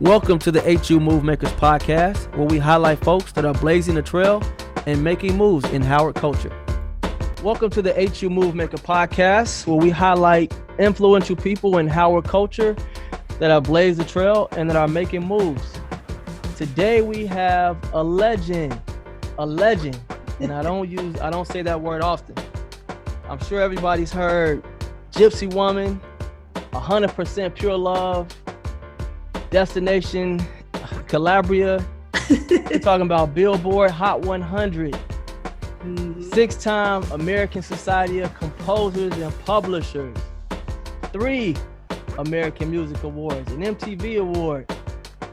Welcome to the HU Movemakers podcast, where we highlight folks that are blazing the trail and making moves in Howard culture. Welcome to the HU Movemaker podcast, where we highlight influential people in Howard culture that are blazing the trail and that are making moves. Today we have a legend, and I don't say that word often. I'm sure everybody's heard Gypsy Woman, 100% Pure Love, Destination Calabria. We're talking about Billboard Hot 100, six-time American Society of Composers and Publishers, 3 American Music Awards, an MTV Award,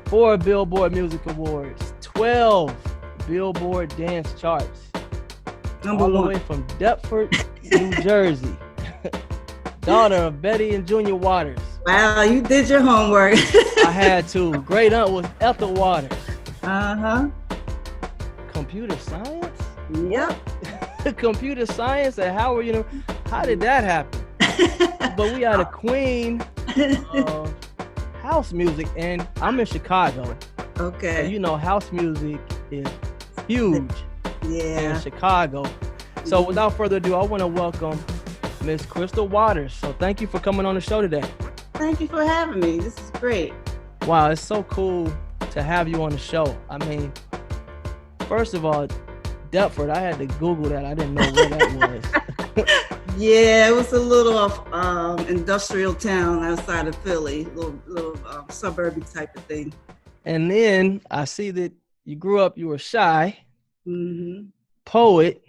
4 Billboard Music Awards, 12 Billboard Dance Charts, all the way from Deptford, New Jersey. Daughter of Betty and Junior Waters. Wow, you did your homework. I had to. Great aunt was Ethel Waters. Computer science? Yep. Computer science at Howard University. How did that happen? But we had a queen of house music, and I'm in Chicago. Okay. So, you know, house music is huge in Chicago. So without further ado, I want to welcome Miss Crystal Waters. So thank you for coming on the show today. Thank you for having me. This is great. Wow, it's so cool to have you on the show. I mean, first of all, Deptford, I had to Google that. I didn't know where that was. Yeah, it was a little industrial town outside of Philly, little suburban type of thing. And then I see that you grew up, you were shy, poet,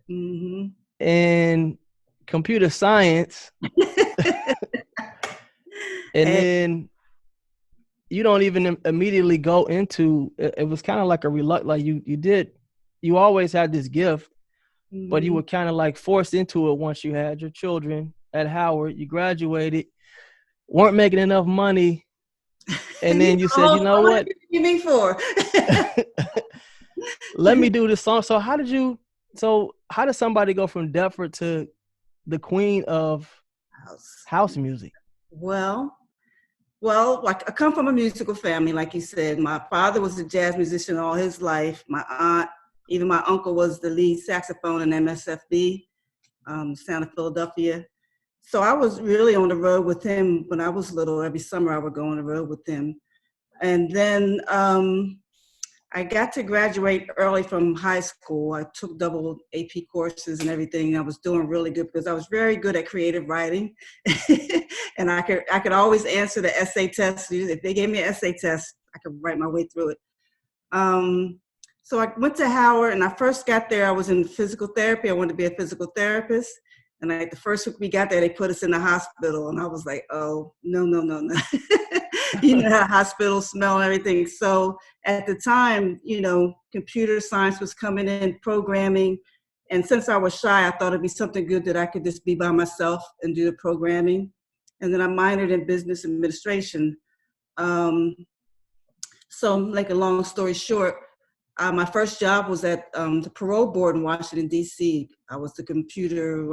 and computer science. And then you don't even immediately go into it. Was kind of like a reluctant, like you always had this gift, but you were kind of like forced into it once you had your children at Howard. You graduated, weren't making enough money, and then you said, you know what? You mean for? Let me do this song. So how did somebody go from Deptford to the queen of house music? Well, like I come from a musical family, like you said. My father was a jazz musician all his life. My aunt, even my uncle was the lead saxophone in MSFB, Sound of Philadelphia. So I was really on the road with him when I was little. Every summer I would go on the road with him. And then I got to graduate early from high school. I took double AP courses and everything. I was doing really good because I was very good at creative writing. And I could always answer the essay test. If they gave me an essay test, I could write my way through it. So I went to Howard, and I first got there, I was in physical therapy. I wanted to be a physical therapist. And the first week we got there, they put us in the hospital. And I was like, oh, no. You know how hospitals smell and everything. So at the time, you know, computer science was coming in, programming. And since I was shy, I thought it'd be something good that I could just be by myself and do the programming. And then I minored in business administration. So make a long story short, my first job was at the parole board in Washington, D.C. I was the computer,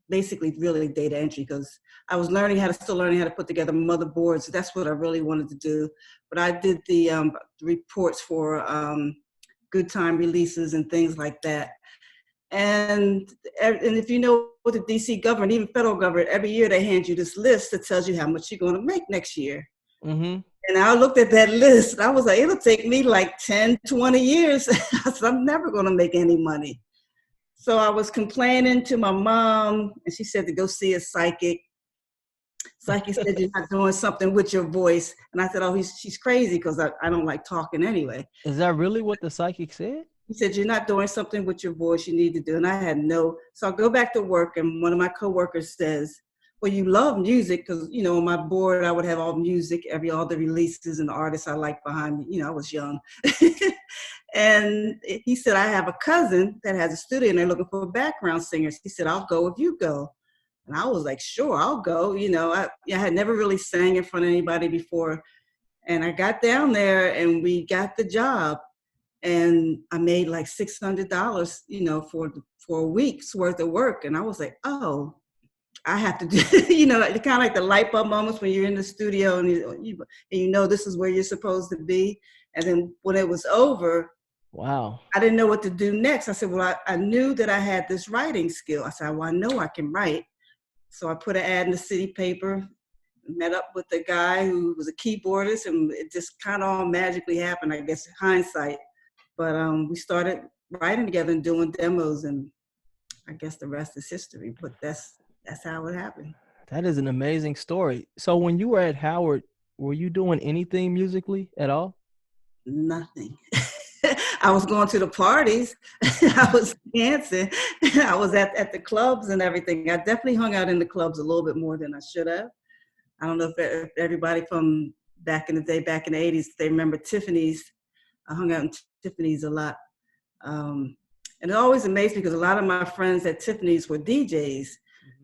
basically really data entry, because I was still learning how to put together motherboards. That's what I really wanted to do. But I did the reports for good time releases and things like that. And if you know what the DC government, even federal government, every year they hand you this list that tells you how much you're going to make next year. And I looked at that list and I was like, it'll take me like 10, 20 years. I'm never going to make any money. So I was complaining to my mom, and she said to go see a psychic. Psychic said, you're not doing something with your voice. And I said, oh, she's crazy because I don't like talking anyway. Is that really what the psychic said? He said, you're not doing something with your voice you need to do. And I had so I go back to work, and one of my coworkers says, well, you love music, because, you know, on my board, I would have all music, all the releases and the artists I liked behind me. You know, I was young. And he said, I have a cousin that has a studio and they're looking for background singers. He said, I'll go if you go. And I was like, sure, I'll go. You know, I had never really sang in front of anybody before. And I got down there and we got the job. And I made like $600, you know, for a week's worth of work. And I was like, oh, I have to do, kind of like the light bulb moments when you're in the studio and you know this is where you're supposed to be. And then when it was over, Wow. I didn't know what to do next. I said, well, I knew that I had this writing skill. I said, well, I know I can write. So I put an ad in the city paper, met up with the guy who was a keyboardist, and it just kind of all magically happened, I guess, in hindsight. But we started writing together and doing demos, and I guess the rest is history. But that's how it happened. That is an amazing story. So when you were at Howard, were you doing anything musically at all? Nothing. I was going to the parties. I was dancing. I was at the clubs and everything. I definitely hung out in the clubs a little bit more than I should have. I don't know if everybody from back in the day, back in the 80s, they remember Tiffany's. I hung out in Tiffany's a lot. And it always amazed me because a lot of my friends at Tiffany's were DJs.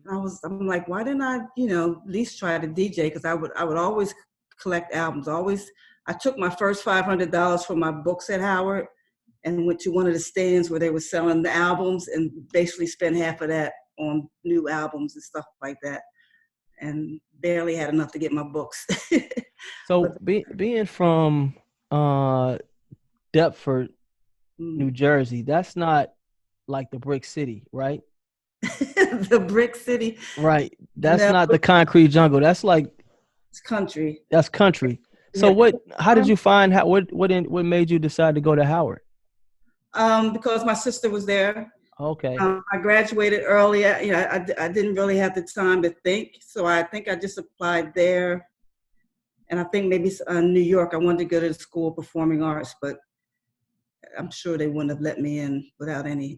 And I'm like, why didn't I, at least try to DJ? Because I would always collect albums. I took my first $500 from my books at Howard and went to one of the stands where they were selling the albums and basically spent half of that on new albums and stuff like that. And barely had enough to get my books. So being from Deptford, New Jersey, that's not like the Brick City, right? The Brick City. Right. That's not the concrete jungle. That's like it's country. That's country. So how did you find what made you decide to go to Howard? Because my sister was there. Okay. I graduated early. I didn't really have the time to think. So I think I just applied there. And I think maybe New York, I wanted to go to the School of Performing Arts, but I'm sure they wouldn't have let me in without any.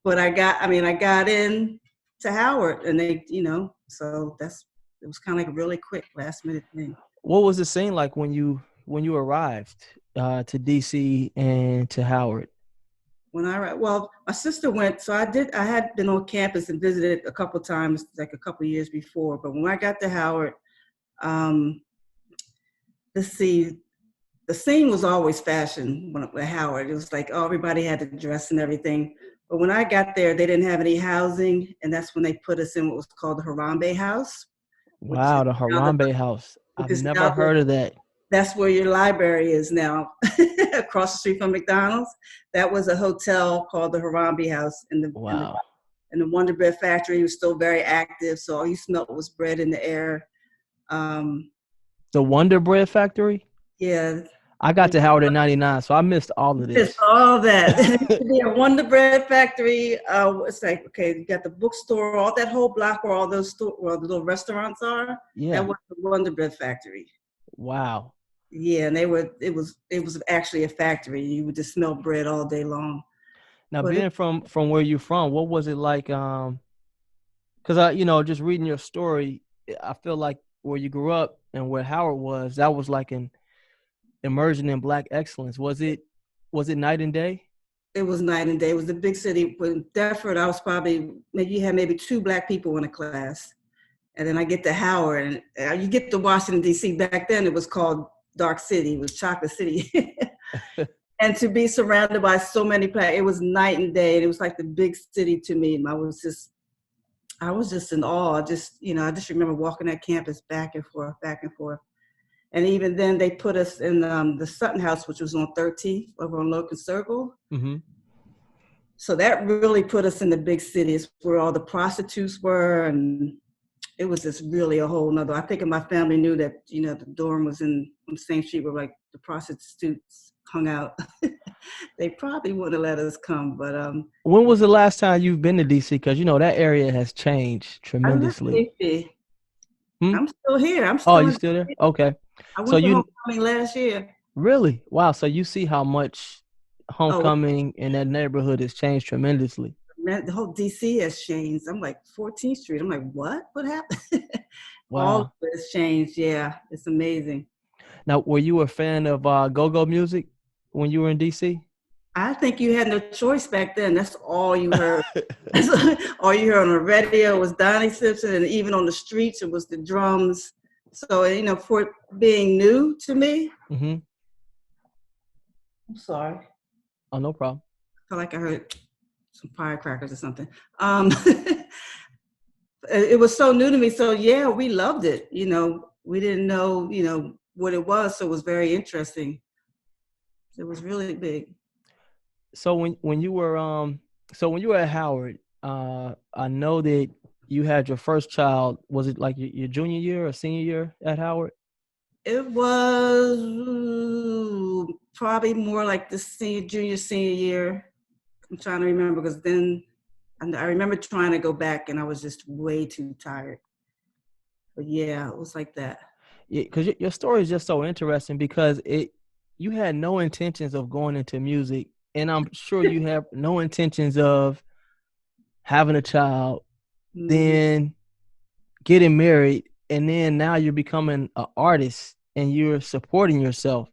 But I got in to Howard and they, so it was kind of like a really quick last minute thing. What was the scene like when you arrived to DC and to Howard? Well, my sister went, so I had been on campus and visited a couple times, like a couple years before. But when I got to Howard, let's see, the scene was always fashion at Howard. It was like, everybody had to dress and everything. But when I got there, they didn't have any housing. And that's when they put us in what was called the Harambe House. Wow, the Harambe House. I've never heard of that. That's where your library is now, across the street from McDonald's. That was a hotel called the Harambe House. And the Wonder Bread Factory was still very active. So all you smelled was bread in the air. The Wonder Bread Factory? Yeah. I got to Howard in 99, so I missed all of this. Missed all that. Yeah, Wonder Bread Factory. It's like, okay, you got the bookstore, all that whole block where all those the little restaurants are. Yeah. That was the Wonder Bread Factory. Wow. Yeah, and it was actually a factory. You would just smell bread all day long. Now, being from where you're from, what was it like? Because just reading your story, I feel like where you grew up and where Howard was, that was like an immersion in Black excellence. Was it night and day? It was night and day. It was a big city. With Deptford, I was you had maybe 2 Black people in a class. And then I get to Howard, and you get to Washington, D.C. Back then, it was called Dark City. It was Chocolate City. And to be surrounded by so many Black, it was night and day. And it was like the big city to me. I was just in awe. I just remember walking that campus back and forth. And even then, they put us in the Sutton House, which was on 13th over on Logan Circle. Mm-hmm. So that really put us in the big cities where all the prostitutes were, and it was just really a whole nother. I think if my family knew that, the dorm was on the same street where like the prostitutes hung out, they probably wouldn't have let us come. But when was the last time you've been to DC? Because that area has changed tremendously. I'm still here. You still there? Okay. I went to homecoming last year. Really? Wow. So you see how much homecoming in that neighborhood has changed tremendously. The whole DC has changed. I'm like 14th Street. I'm like, what? What happened? Wow. All of it has changed. Yeah, it's amazing. Now, were you a fan of go-go music when you were in DC? I think you had no choice back then. That's all you heard. All you heard on the radio was Donnie Simpson, and even on the streets, it was the drums. So, for it being new to me, I'm sorry. Oh, no problem. I feel like I heard some firecrackers or something. it was so new to me. So yeah, we loved it. We didn't know, what it was. So it was very interesting. It was really big. So when you were at Howard, I know that you had your first child. Was it like your junior year or senior year at Howard? It was probably more like the junior, senior year. I'm trying to remember because then I remember trying to go back and I was just way too tired. But yeah, it was like that. Yeah, because your story is just so interesting because you had no intentions of going into music, and I'm sure you have no intentions of having a child, then getting married, and then now you're becoming an artist and you're supporting yourself,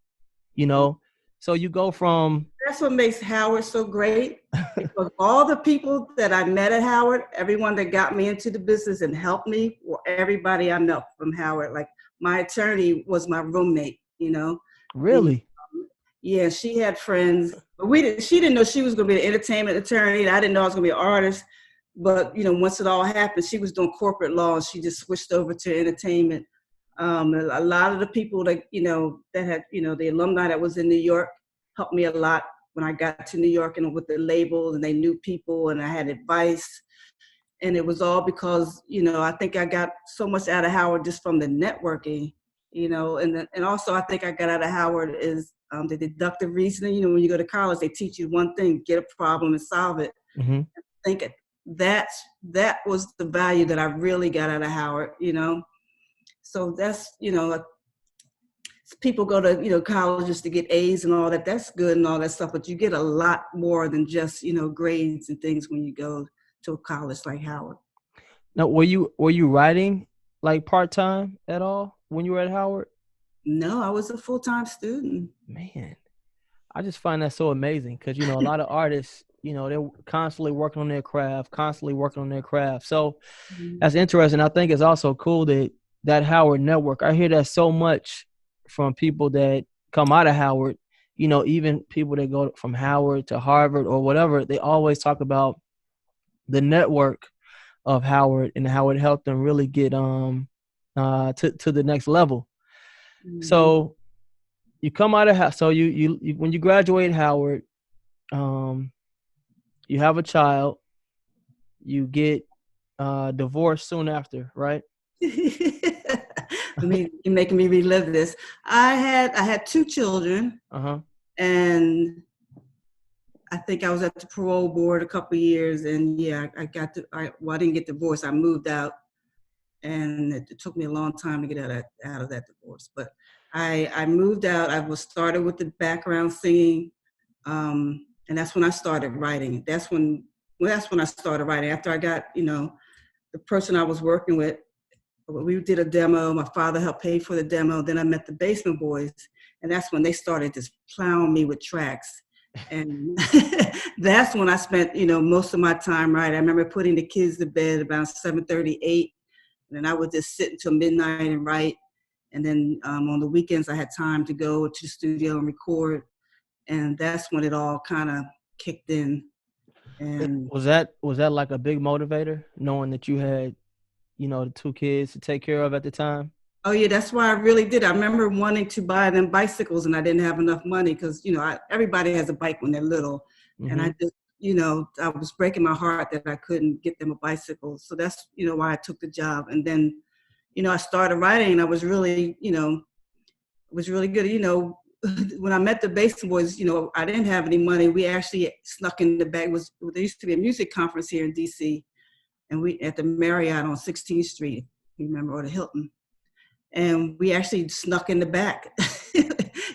So you go from... That's what makes Howard so great. Because all the people that I met at Howard, everyone that got me into the business and helped me, or everybody I know from Howard. Like my attorney was my roommate, Really? Yeah, she had friends. But she didn't know she was going to be an entertainment attorney. I didn't know I was going to be an artist. But, once it all happened, she was doing corporate law. And she just switched over to entertainment. A lot of the people that, that had, the alumni that was in New York helped me a lot when I got to New York and with the labels, and they knew people and I had advice. And it was all because, I think I got so much out of Howard just from the networking, and also I think I got out of Howard is the deductive reasoning. When you go to college, they teach you one thing: get a problem and solve it. Mm-hmm. I think that was the value that I really got out of Howard, So that's, people go to, colleges to get A's and all that. That's good and all that stuff, but you get a lot more than just, grades and things when you go to a college like Howard. Now, were you writing like part-time at all when you were at Howard? No, I was a full-time student. Man, I just find that so amazing because, a lot of artists, they're constantly working on their craft. So that's interesting. I think it's also cool that Howard network. I hear that so much from people that come out of Howard, even people that go from Howard to Harvard or whatever, they always talk about the network of Howard and how it helped them really get to the next level. Mm-hmm. So you come out of so you when you graduate Howard, you have a child, you get divorced soon after, right? You're making me relive this. I had 2 children, and I think I was at the parole board a couple of years, and yeah, I didn't get divorced. I moved out, and it took me a long time to get out of that divorce. But I moved out. I was started with the background singing, and that's when I started writing. That's when I started writing. After I got, the person I was working with, we did a demo. My father helped pay for the demo. Then I met the Basement Boys, and that's when they started just plowing me with tracks. And that's when I spent, most of my time writing. I remember putting the kids to bed about 7:30, 8, and then I would just sit until midnight and write. And then on the weekends, I had time to go to the studio and record. And that's when it all kind of kicked in. And was that like a big motivator, knowing that you had, the 2 kids to take care of at the time? Oh yeah, that's why I really did. I remember wanting to buy them bicycles, and I didn't have enough money because, everybody has a bike when they're little. Mm-hmm. And I just, I was breaking my heart that I couldn't get them a bicycle. So that's, why I took the job. And then, I started writing, and I was really, it was really good. When I met the Basement Boys, I didn't have any money. We actually snuck in the back. There used to be a music conference here in DC, and we at the Marriott on 16th Street, you remember, or the Hilton. And we actually snuck in the back,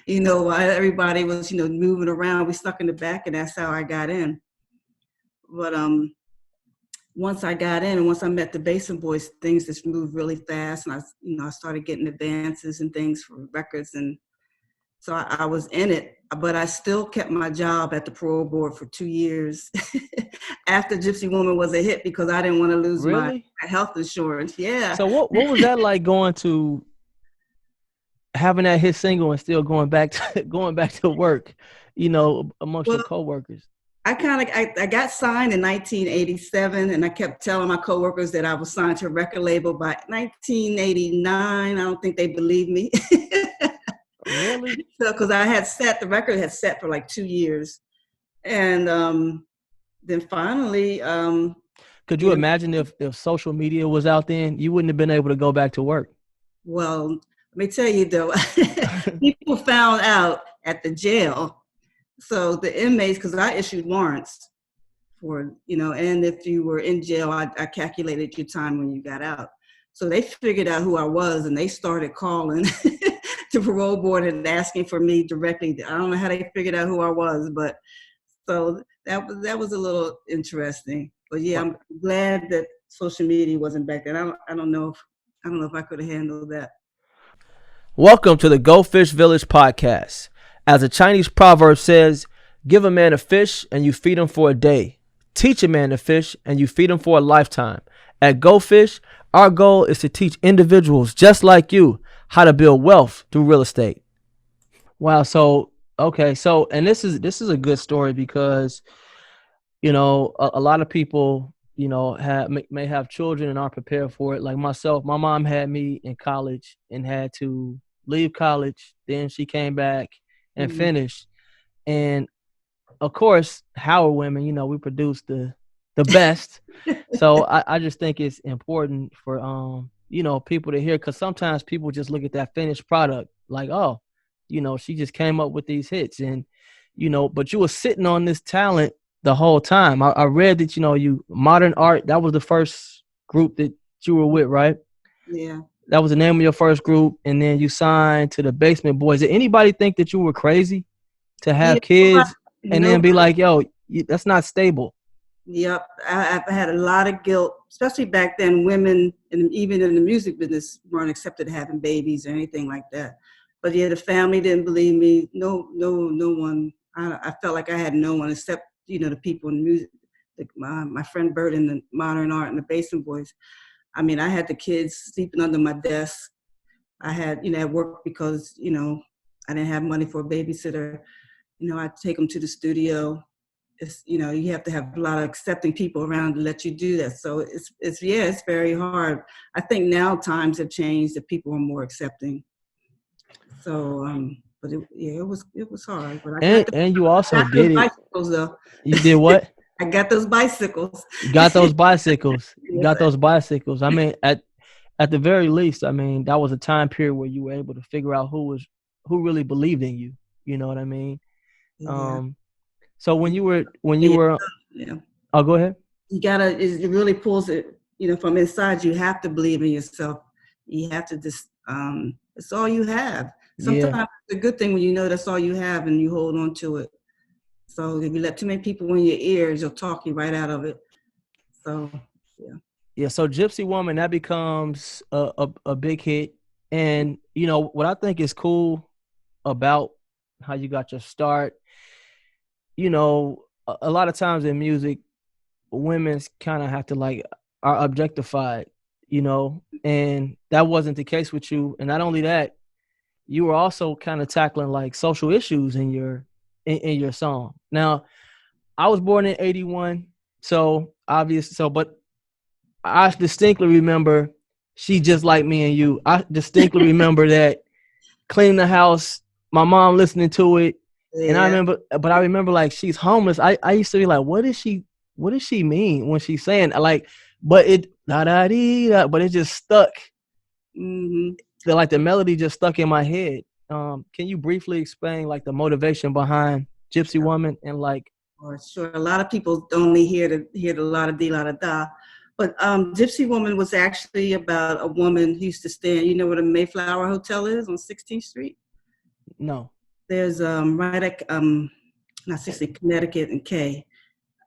while everybody was, moving around. We snuck in the back, and that's how I got in. But once I got in, and once I met the Basement Boys, things just moved really fast, and I started getting advances and things for records, and so I was in it. But I still kept my job at the parole board for 2 years after Gypsy Woman was a hit because I didn't want to lose my health insurance. Yeah. So what was that like, going to having that hit single and still going back to work, amongst your coworkers? I got signed in 1987, and I kept telling my coworkers that I was signed to a record label by 1989. I don't think they believed me. Really? So, because the record had set for like 2 years. And then finally, Could you imagine if social media was out then, you wouldn't have been able to go back to work? well, let me tell you though, people found out at the jail. So the inmates, because I issued warrants for, and if you were in jail, I calculated your time when you got out. So they figured out who I was, and they started calling the parole board and asking for me directly. I don't know how they figured out who I was, but so that was a little interesting. But yeah, I'm glad that social media wasn't back then. I don't know if I could have handled that. Welcome to the Go Fish Village podcast. As a Chinese proverb says, give a man a fish and you feed him for a day. Teach a man to fish and you feed him for a lifetime. At Go Fish, our goal is to teach individuals just like you how to build wealth through real estate. Wow. So, okay. So, and this is a good story because, a lot of people, may have children and aren't prepared for it. Like myself, my mom had me in college and had to leave college. Then she came back and finished. And of course, Howard women, we produce the best. So I just think it's important for, people to hear, because sometimes people just look at that finished product like, oh, she just came up with these hits and, but you were sitting on this talent the whole time. I read that, you Modern Art, that was the first group that you were with, right? Yeah. That was the name of your first group. And then you signed to the Basement Boys. Did anybody think that you were crazy to have kids and then be like, yo, that's not stable? Yep. I've had a lot of guilt, especially back then. Women, and even in the music business, weren't accepted having babies or anything like that. But yeah, the family didn't believe me. No one. I felt like I had no one except, the people in music, my friend Bert in the Modern Art and the Basement Boys. I mean, I had the kids sleeping under my desk. I had, at work because, I didn't have money for a babysitter. I'd take them to the studio. It's, you have to have a lot of accepting people around to let you do that. So it's very hard. I think now times have changed, that people are more accepting. So, but it was hard. But and you also did it. Bicycles, though. You did what? I got those bicycles. You got those bicycles. You Yes, got those bicycles. I mean, at the very least, I mean, that was a time period where you were able to figure out who really believed in you. You know what I mean? Yeah. So when you were, yeah. Oh, go ahead. You gotta. It really pulls it. From inside. You have to believe in yourself. You have to just. It's all you have. Sometimes it's a good thing when that's all you have and you hold on to it. So if you let too many people in your ears, you'll talk you right out of it. So yeah. Yeah. So Gypsy Woman, that becomes a big hit, and what I think is cool about how you got your start. A lot of times in music, women's kind of have to are objectified, and that wasn't the case with you. And not only that, you were also kind of tackling social issues in your song. Now, I was born in 81, so but I distinctly remember She Just Like Me and You. I distinctly remember that, cleaning the house, my mom listening to it. Yeah. And I remember she's homeless. I used to be like, what does she mean when she's saying but it but it just stuck. Mm-hmm. The melody just stuck in my head. Can you briefly explain the motivation behind Gypsy Woman and Sure. A lot of people only hear the la-da-dee-la-da-da. But Gypsy Woman was actually about a woman who used to stand, where the Mayflower Hotel is on 16th Street? No. There's right at not 16th, Connecticut and K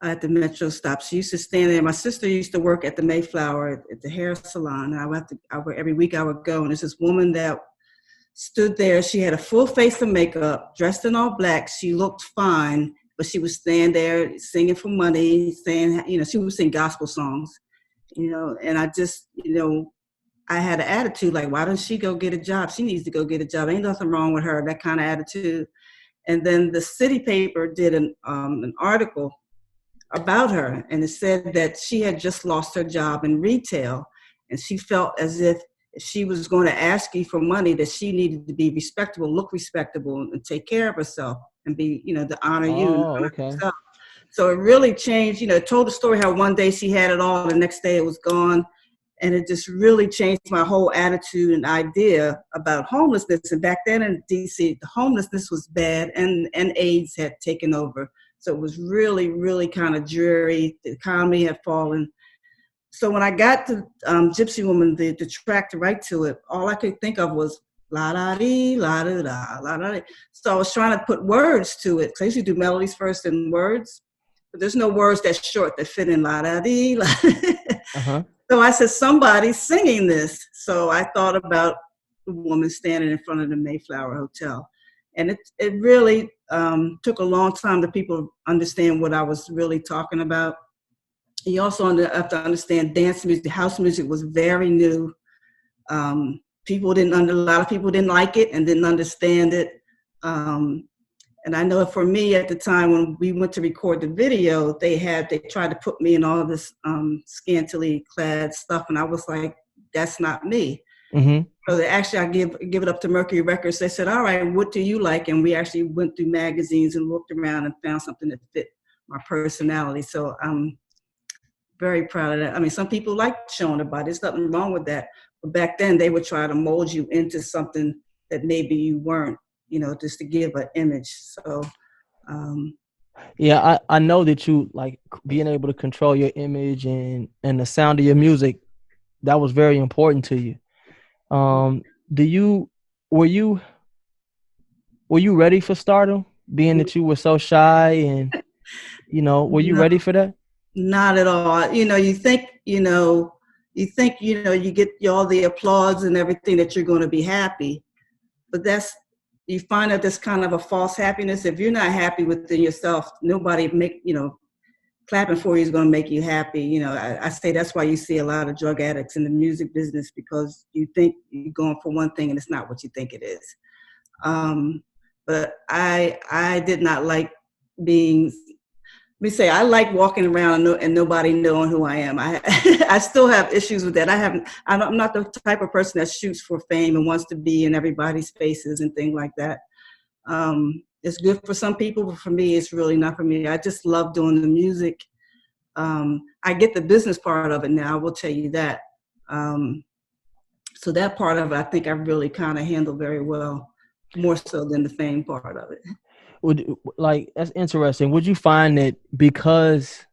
at the Metro stop. She used to stand there. My sister used to work at the Mayflower at the hair salon. And every week I would go, and there's this woman that stood there. She had a full face of makeup, dressed in all black. She looked fine, but she would stand there singing for money, saying, she would sing gospel songs, and I just, I had an attitude why doesn't she go get a job? She needs to go get a job. Ain't nothing wrong with her, that kind of attitude. And then the city paper did an article about her, and it said that she had just lost her job in retail, and she felt as if she was going to ask you for money, that she needed to be respectable, look respectable, and take care of herself, and be, to honor you and Oh, honor okay. herself. So it really changed. It told the story how one day she had it all, the next day it was gone. And it just really changed my whole attitude and idea about homelessness. And back then in DC, the homelessness was bad, and AIDS had taken over. So it was really, really kind of dreary. The economy had fallen. So when I got to Gypsy Woman, the track to write to it, all I could think of was la da dee, la da da, la da dee. So I was trying to put words to it, because I usually do melodies first and words. But there's no words that short that fit in la da dee, la da dee. Uh-huh. So I said, somebody's singing this. So I thought about the woman standing in front of the Mayflower Hotel. And it really took a long time to people understand what I was really talking about. You also have to understand dance music. House music was very new. A lot of people didn't like it and didn't understand it. And I know for me at the time when we went to record the video, they tried to put me in all this scantily clad stuff, and I was like, that's not me. Mm-hmm. So I give it up to Mercury Records. They said, all right, what do you like? And we actually went through magazines and looked around and found something that fit my personality. So I'm very proud of that. I mean, some people like showing their body. There's nothing wrong with that. But back then they would try to mold you into something that maybe you weren't, just to give an image. So, yeah, I know that you like being able to control your image and the sound of your music. That was very important to you. Were you ready for stardom, being that you were so shy, and were you ready for that? Not at all. You think you get all the applause and everything, that you're going to be happy, but you find out that's kind of a false happiness. If you're not happy within yourself, nobody clapping for you is going to make you happy. I say that's why you see a lot of drug addicts in the music business, because you think you're going for one thing and it's not what you think it is. But I did not like being, I like walking around and nobody knowing who I am. I still have issues with that. I'm not the type of person that shoots for fame and wants to be in everybody's faces and things like that. It's good for some people, but for me, it's really not for me. I just love doing the music. I get the business part of it now, I will tell you that. So that part of it, I think I really kind of handled very well, more so than the fame part of it. That's interesting. Would you find that because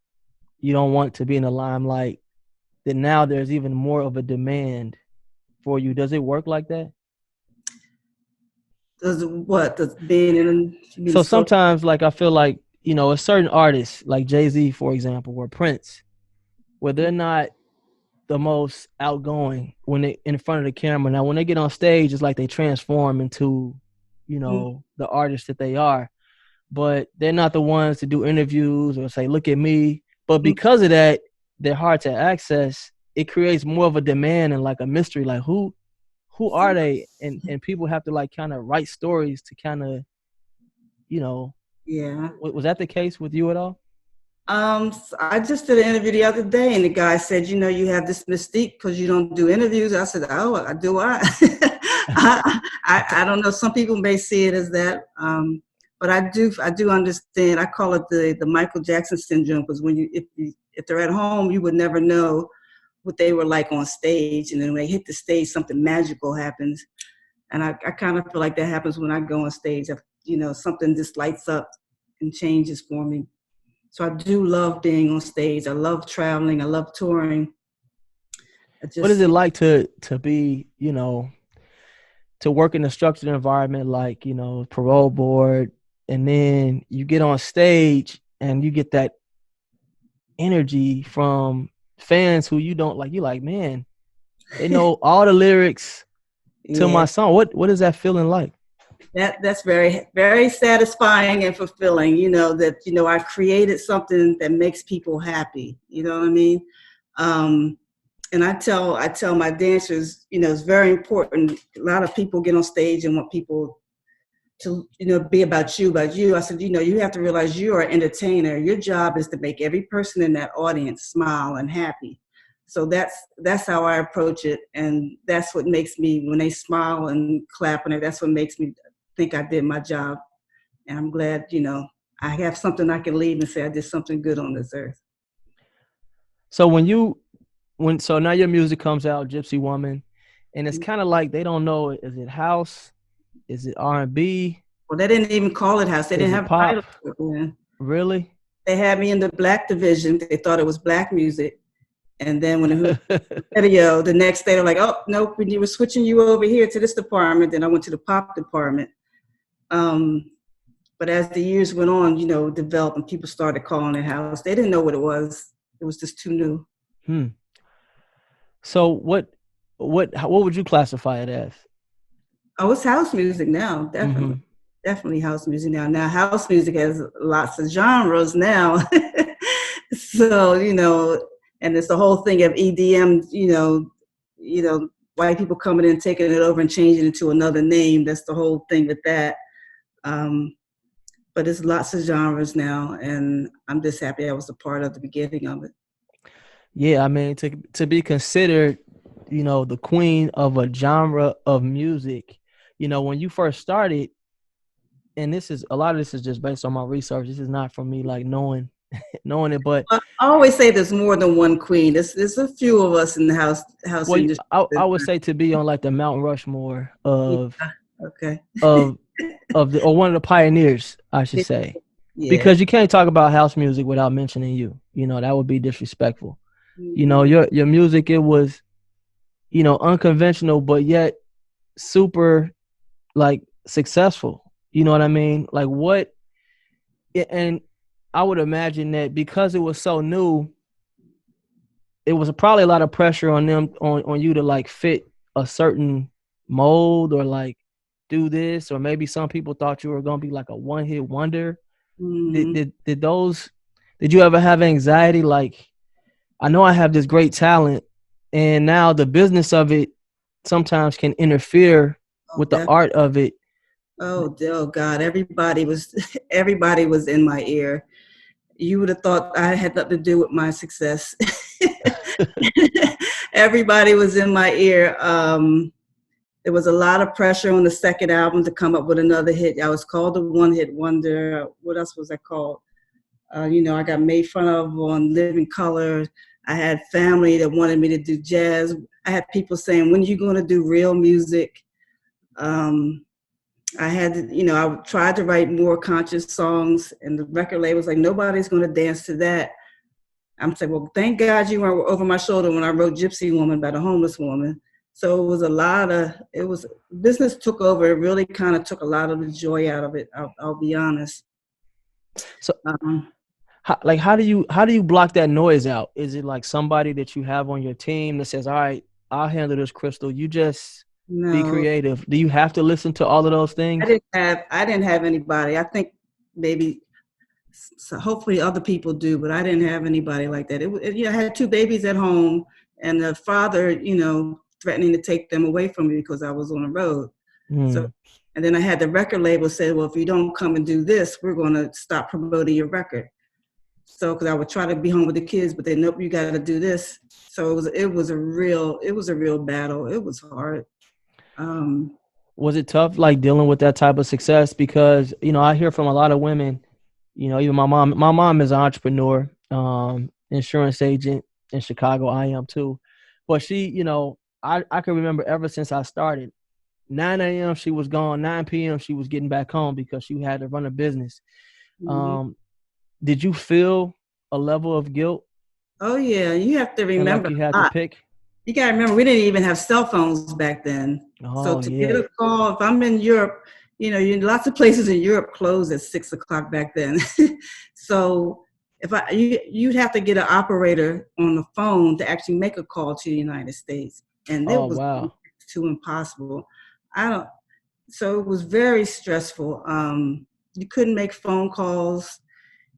you don't want to be in the limelight, that now there's even more of a demand for you? Does it work like that? Does being in? So sometimes, I feel like, a certain artist, like Jay-Z, for example, or Prince, where they're not the most outgoing when they in front of the camera. Now, when they get on stage, it's like they transform into, the artist that they are. But they're not the ones to do interviews or say, look at me. But because of that, they're hard to access. It creates more of a demand and like a mystery, like who are they? And people have to kind of write stories to kind of, Yeah. Was that the case with you at all? I just did an interview the other day, and the guy said, you have this mystique because you don't do interviews. I said, oh, do I? I don't know. Some people may see it as that. But I do understand. I call it the Michael Jackson syndrome, because if they're at home, you would never know what they were like on stage, and then when they hit the stage, something magical happens. And I kind of feel like that happens when I go on stage. Something just lights up and changes for me. So I do love being on stage. I love traveling. I love touring. What is it like to be, to work in a structured environment like, parole board, and then you get on stage and you get that energy from fans who you don't like? You're like, man, they know all the lyrics to my song. What is that feeling like? That's very, very satisfying and fulfilling, that, I created something that makes people happy. You know what I mean? And I tell my dancers, it's very important. A lot of people get on stage and want people be about you. I said, you have to realize you are an entertainer. Your job is to make every person in that audience smile and happy. So that's how I approach it. And that's what makes me, when they smile and clap, and that's what makes me think I did my job. And I'm glad, I have something I can leave and say I did something good on this earth. So so now your music comes out, Gypsy Woman, and it's kind of like they don't know, is it house? Is it R&B? Well, they didn't even call it house. They didn't have a title. Yeah. Really? They had me in the black division. They thought it was black music. And then when the video, the next day, they're like, oh, nope, we were switching you over here to this department. Then I went to the pop department. But as the years went on, developed, and people started calling it house. They didn't know what it was. It was just too new. So what would you classify it as? Oh, it's house music now, definitely. Mm-hmm. Definitely house music now. Now house music has lots of genres now. So, and it's the whole thing of EDM, white people coming in, taking it over and changing it to another name. That's the whole thing with that. But it's lots of genres now, and I'm just happy I was a part of the beginning of it. Yeah, I mean, to be considered, the queen of a genre of music, when you first started, and a lot of this is just based on my research. This is not from me like knowing it, but I always say there's more than one queen. There's a few of us in the house industry. I would say to be on like the Mount Rushmore of or one of the pioneers, I should say, because you can't talk about house music without mentioning you. That would be disrespectful. Mm-hmm. Your music, it was, unconventional, but yet super like successful. You know what I mean? Like and I would imagine that because it was so new, it was probably a lot of pressure on them, on you to like fit a certain mold or like do this, or maybe some people thought you were going to be like a one-hit wonder. Mm-hmm. Did you ever have anxiety? Like, I know I have this great talent, and now the business of it sometimes can interfere with the art of it. Oh God, everybody was in my ear. You would have thought I had nothing to do with my success. Everybody was in my ear. There was a lot of pressure on the second album to come up with another hit. I was called a one-hit wonder. What else was I called? I got made fun of on Living Color. I had family that wanted me to do jazz. I had people saying, when are you going to do real music? I had to, I tried to write more conscious songs, and the record label was like, nobody's going to dance to that. I'm saying, well, thank God you weren't over my shoulder when I wrote Gypsy Woman about a homeless woman. So it was business took over. It really kind of took a lot of the joy out of it. I'll be honest. So how do you block that noise out? Is it like somebody that you have on your team that says, all right, I'll handle this, Crystal, you just be creative? Do you have to listen to all of those things? I didn't have anybody. I think maybe, so hopefully other people do, but I didn't have anybody like that. I had 2 babies at home, and the father, threatening to take them away from me because I was on the road. So, and then I had the record label say, well, if you don't come and do this, we're going to stop promoting your record. So, because I would try to be home with the kids, but they know you got to do this. So it was a real battle. It was hard. Was it tough, like dealing with that type of success? Because, I hear from a lot of women, even my mom is an entrepreneur, insurance agent in Chicago. I am too. But she, I can remember ever since I started, 9 a.m. she was gone, 9 p.m. she was getting back home because she had to run a business. Mm-hmm. Did you feel a level of guilt? Oh yeah, you have to remember. Like you had to pick. You gotta remember, we didn't even have cell phones back then. So to get a call, if I'm in Europe, lots of places in Europe closed at 6 o'clock back then. So you'd have to get an operator on the phone to actually make a call to the United States, and it was too impossible. So it was very stressful. You couldn't make phone calls.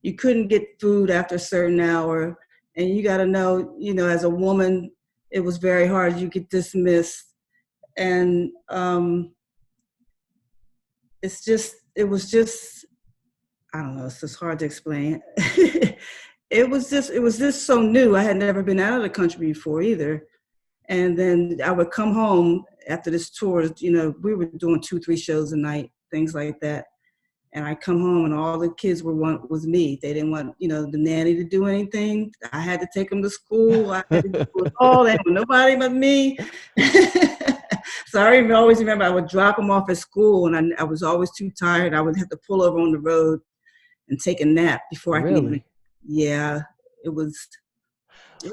You couldn't get food after a certain hour. And you got to know, as a woman, it was very hard. You get dismissed. And it was just, I don't know, it's just hard to explain. It was just so new. I had never been out of the country before either. And then I would come home after this tour, we were doing 2-3 shows a night, things like that. And I come home and all the kids was me. They didn't want, the nanny to do anything. I had to take them to school. I had to do it all. They were nobody but me. So I always remember I would drop them off at school, and I was always too tired. I would have to pull over on the road and take a nap before I could even. Yeah, it was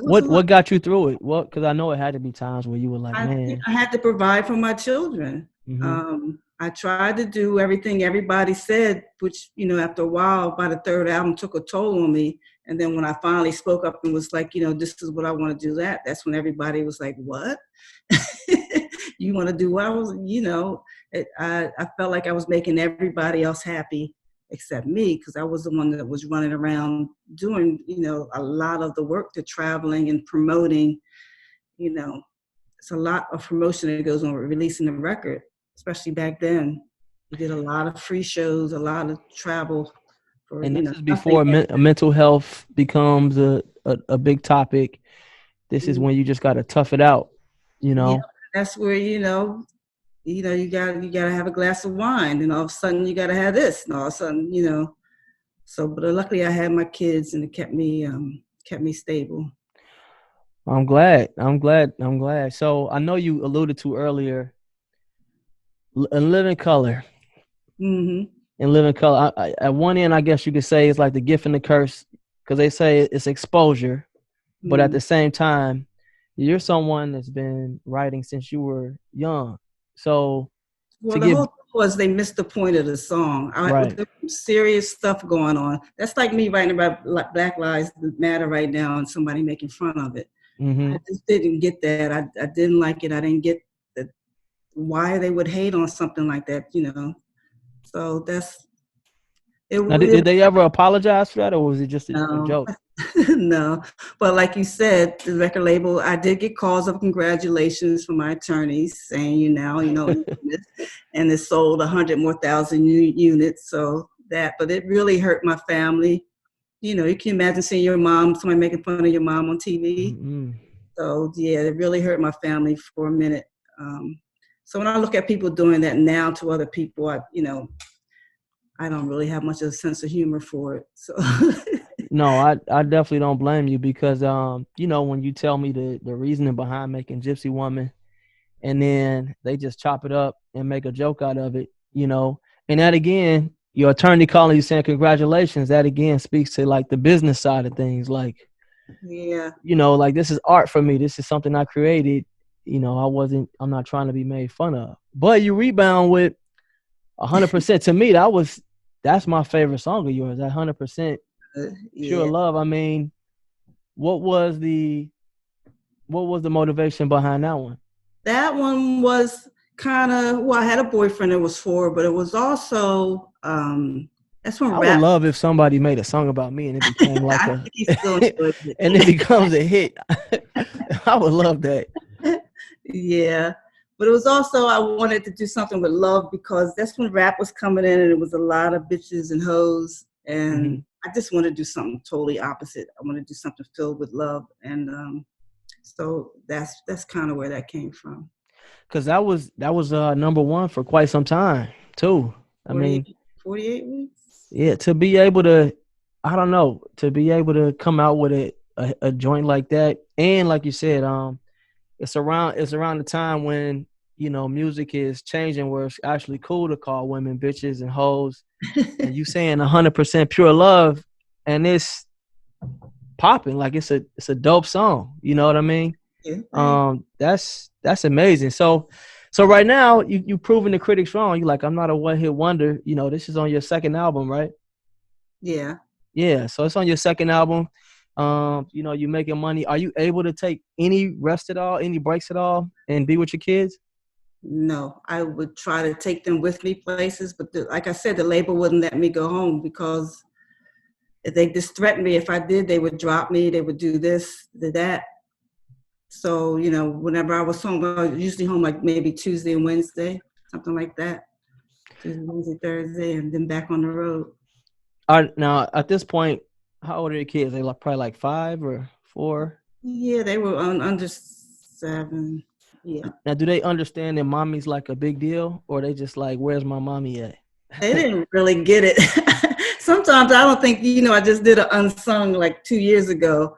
what got you through it? Well, because I know it had to be times where you were like, man. I had to provide for my children. Mm-hmm. I tried to do everything everybody said, which, after a while, by the third album, took a toll on me. And then when I finally spoke up and was like, this is what I want to do, that's when everybody was like, what? You want to do what? I was, I felt like I was making everybody else happy except me, because I was the one that was running around doing, a lot of the work, the traveling and promoting. It's a lot of promotion that goes on with releasing the record, especially back then. We did a lot of free shows, a lot of travel. And this is before mental health becomes a big topic. This is when you just got to tough it out, Yeah, that's where, you gotta have a glass of wine, and all of a sudden you gotta have this, and all of a sudden, So, but luckily I had my kids, and it kept me stable. I'm glad. So I know you alluded to earlier, in Living Color. Mm-hmm. In Living Color, at one end, I guess you could say it's like the gift and the curse, because they say it's exposure, but at the same time, you're someone that's been writing since you were young. So, whole thing was they missed the point of the song. Right. There was serious stuff going on. That's like me writing about Black Lives Matter right now and somebody making fun of it. Mm-hmm. I just didn't get that. I didn't like it. I didn't get why they would hate on something like that, So that's it. Now, did they ever apologize for that, or was it just a joke? No, but like you said, the record label, I did get calls of congratulations from my attorneys saying, and it sold 100,000 more units. So but it really hurt my family. You can imagine seeing somebody making fun of your mom on TV. Mm-hmm. So yeah, it really hurt my family for a minute. So when I look at people doing that now to other people, I don't really have much of a sense of humor for it. So. No, I definitely don't blame you, because, when you tell me the reasoning behind making Gypsy Woman, and then they just chop it up and make a joke out of it, and that again, your attorney calling you saying congratulations, that again speaks to like the business side of things. Like, yeah, like this is art for me. This is something I created. I'm not trying to be made fun of. But you rebound with 100%. To me, that's my favorite song of yours, that 100%. Pure Love. I mean, what was the motivation behind that one? That one was kind of, I had a boyfriend it was for, but it was also that's when I would love if somebody made a song about me and it became like and it becomes a hit. I would love that. Yeah. But it was also, I wanted to do something with love, because that's when rap was coming in, and it was a lot of bitches and hoes, and I just want to do something totally opposite. I want to do something filled with love. And so that's kind of where that came from. Because that was number one for quite some time, too. 48 weeks? Yeah, to be able to, to be able to come out with a joint like that. And like you said, it's around the time when, music is changing, where it's actually cool to call women bitches and hoes. And you saying 100% pure love, and it's popping, like it's a dope song. You know what I mean? Yeah. That's amazing. So right now you proving the critics wrong. You like, I'm not a one-hit wonder. This is on your second album, right? Yeah. Yeah. So it's on your second album. You're making money. Are you able to take any rest at all, any breaks at all, and be with your kids? No, I would try to take them with me places, but like I said, the label wouldn't let me go home, because they just threatened me. If I did, they would drop me. They would do this, do that. So, whenever I was home, I was usually home like maybe Tuesday and Wednesday, something like that. Tuesday, Wednesday, Thursday, and then back on the road. Now, at this point, how old are your kids? They like probably like 5 or 4? Yeah, they were under 7. Yeah. Now, do they understand that mommy's like a big deal, or they just like, where's my mommy at? They didn't really get it. Sometimes I don't think, I just did an unsung like 2 years ago.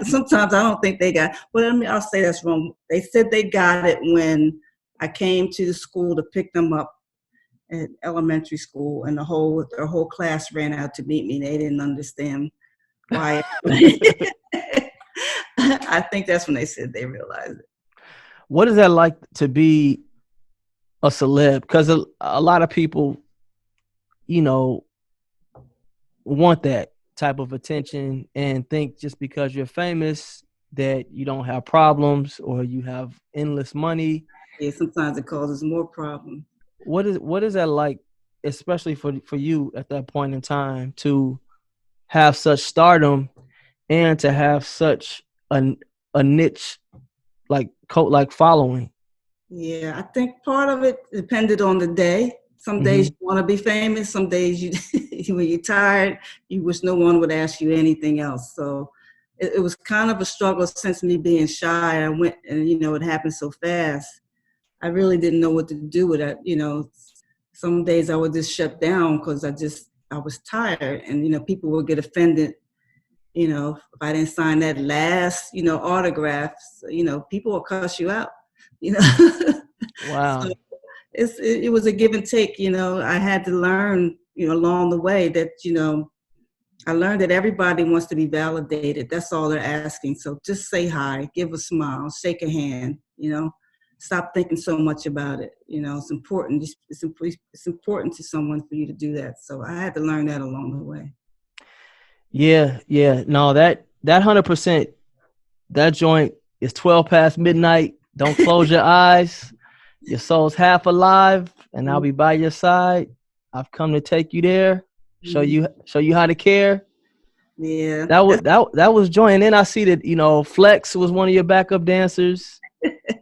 Sometimes I don't think they got, well, I'll say that's wrong. They said they got it when I came to the school to pick them up at elementary school, and their whole class ran out to meet me. They didn't understand why. I think that's when they said they realized it. What is that like to be a celeb? Because a lot of people, want that type of attention and think just because you're famous that you don't have problems or you have endless money. Yeah, sometimes it causes more problems. What is that like, especially for you at that point in time, to have such stardom and to have such a niche like following? Yeah, I think part of it depended on the day. Some days you want to be famous. Some days when you're tired, you wish no one would ask you anything else. So it was kind of a struggle since me being shy. I went and, it happened so fast. I really didn't know what to do with it. Some days I would just shut down because I was tired, and, people would get offended. If I didn't sign that last, autographs, people will cuss you out, Wow. So it was a give and take, I had to learn, along the way that, I learned that everybody wants to be validated. That's all they're asking. So just say hi, give a smile, shake a hand, stop thinking so much about it. It's important. It's important to someone for you to do that. So I had to learn that along the way. Yeah. No, that 100%, that joint is 12 past midnight. Don't close your eyes. Your soul's half alive, and I'll be by your side. I've come to take you there, show you how to care. Yeah. That was joint. And then I see that, Flex was one of your backup dancers.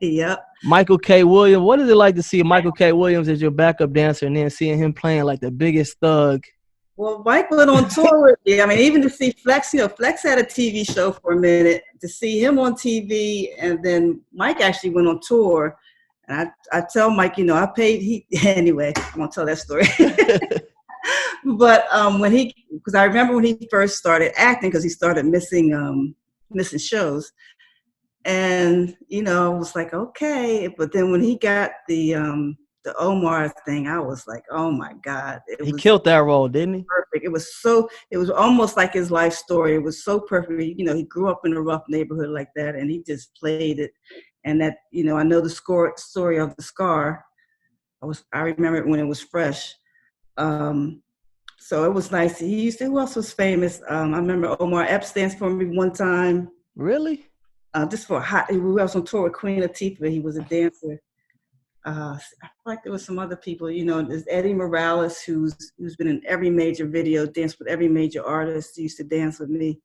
Yep. Michael K. Williams. What is it like to see Michael K. Williams as your backup dancer and then seeing him playing like the biggest thug? Well, Mike went on tour with me. I mean, even to see Flex, Flex had a TV show for a minute. To see him on TV, and then Mike actually went on tour. And I tell Mike, I paid, anyway, I won't tell that story. But because I remember when he first started acting, because he started missing shows. And, I was like, okay. But then when he got the Omar thing, I was like, oh my God. He killed that role, didn't he? Perfect. It was almost like his life story. It was so perfect. He grew up in a rough neighborhood like that, and he just played it. And that, I know the story of the scar. I remember it when it was fresh. So it was nice. Who else was famous? I remember Omar Epps danced for me one time. Really? Just for we was on tour with Queen Latifah. He was a dancer. I feel like there was some other people, there's Eddie Morales, who's been in every major video, danced with every major artist, used to dance with me.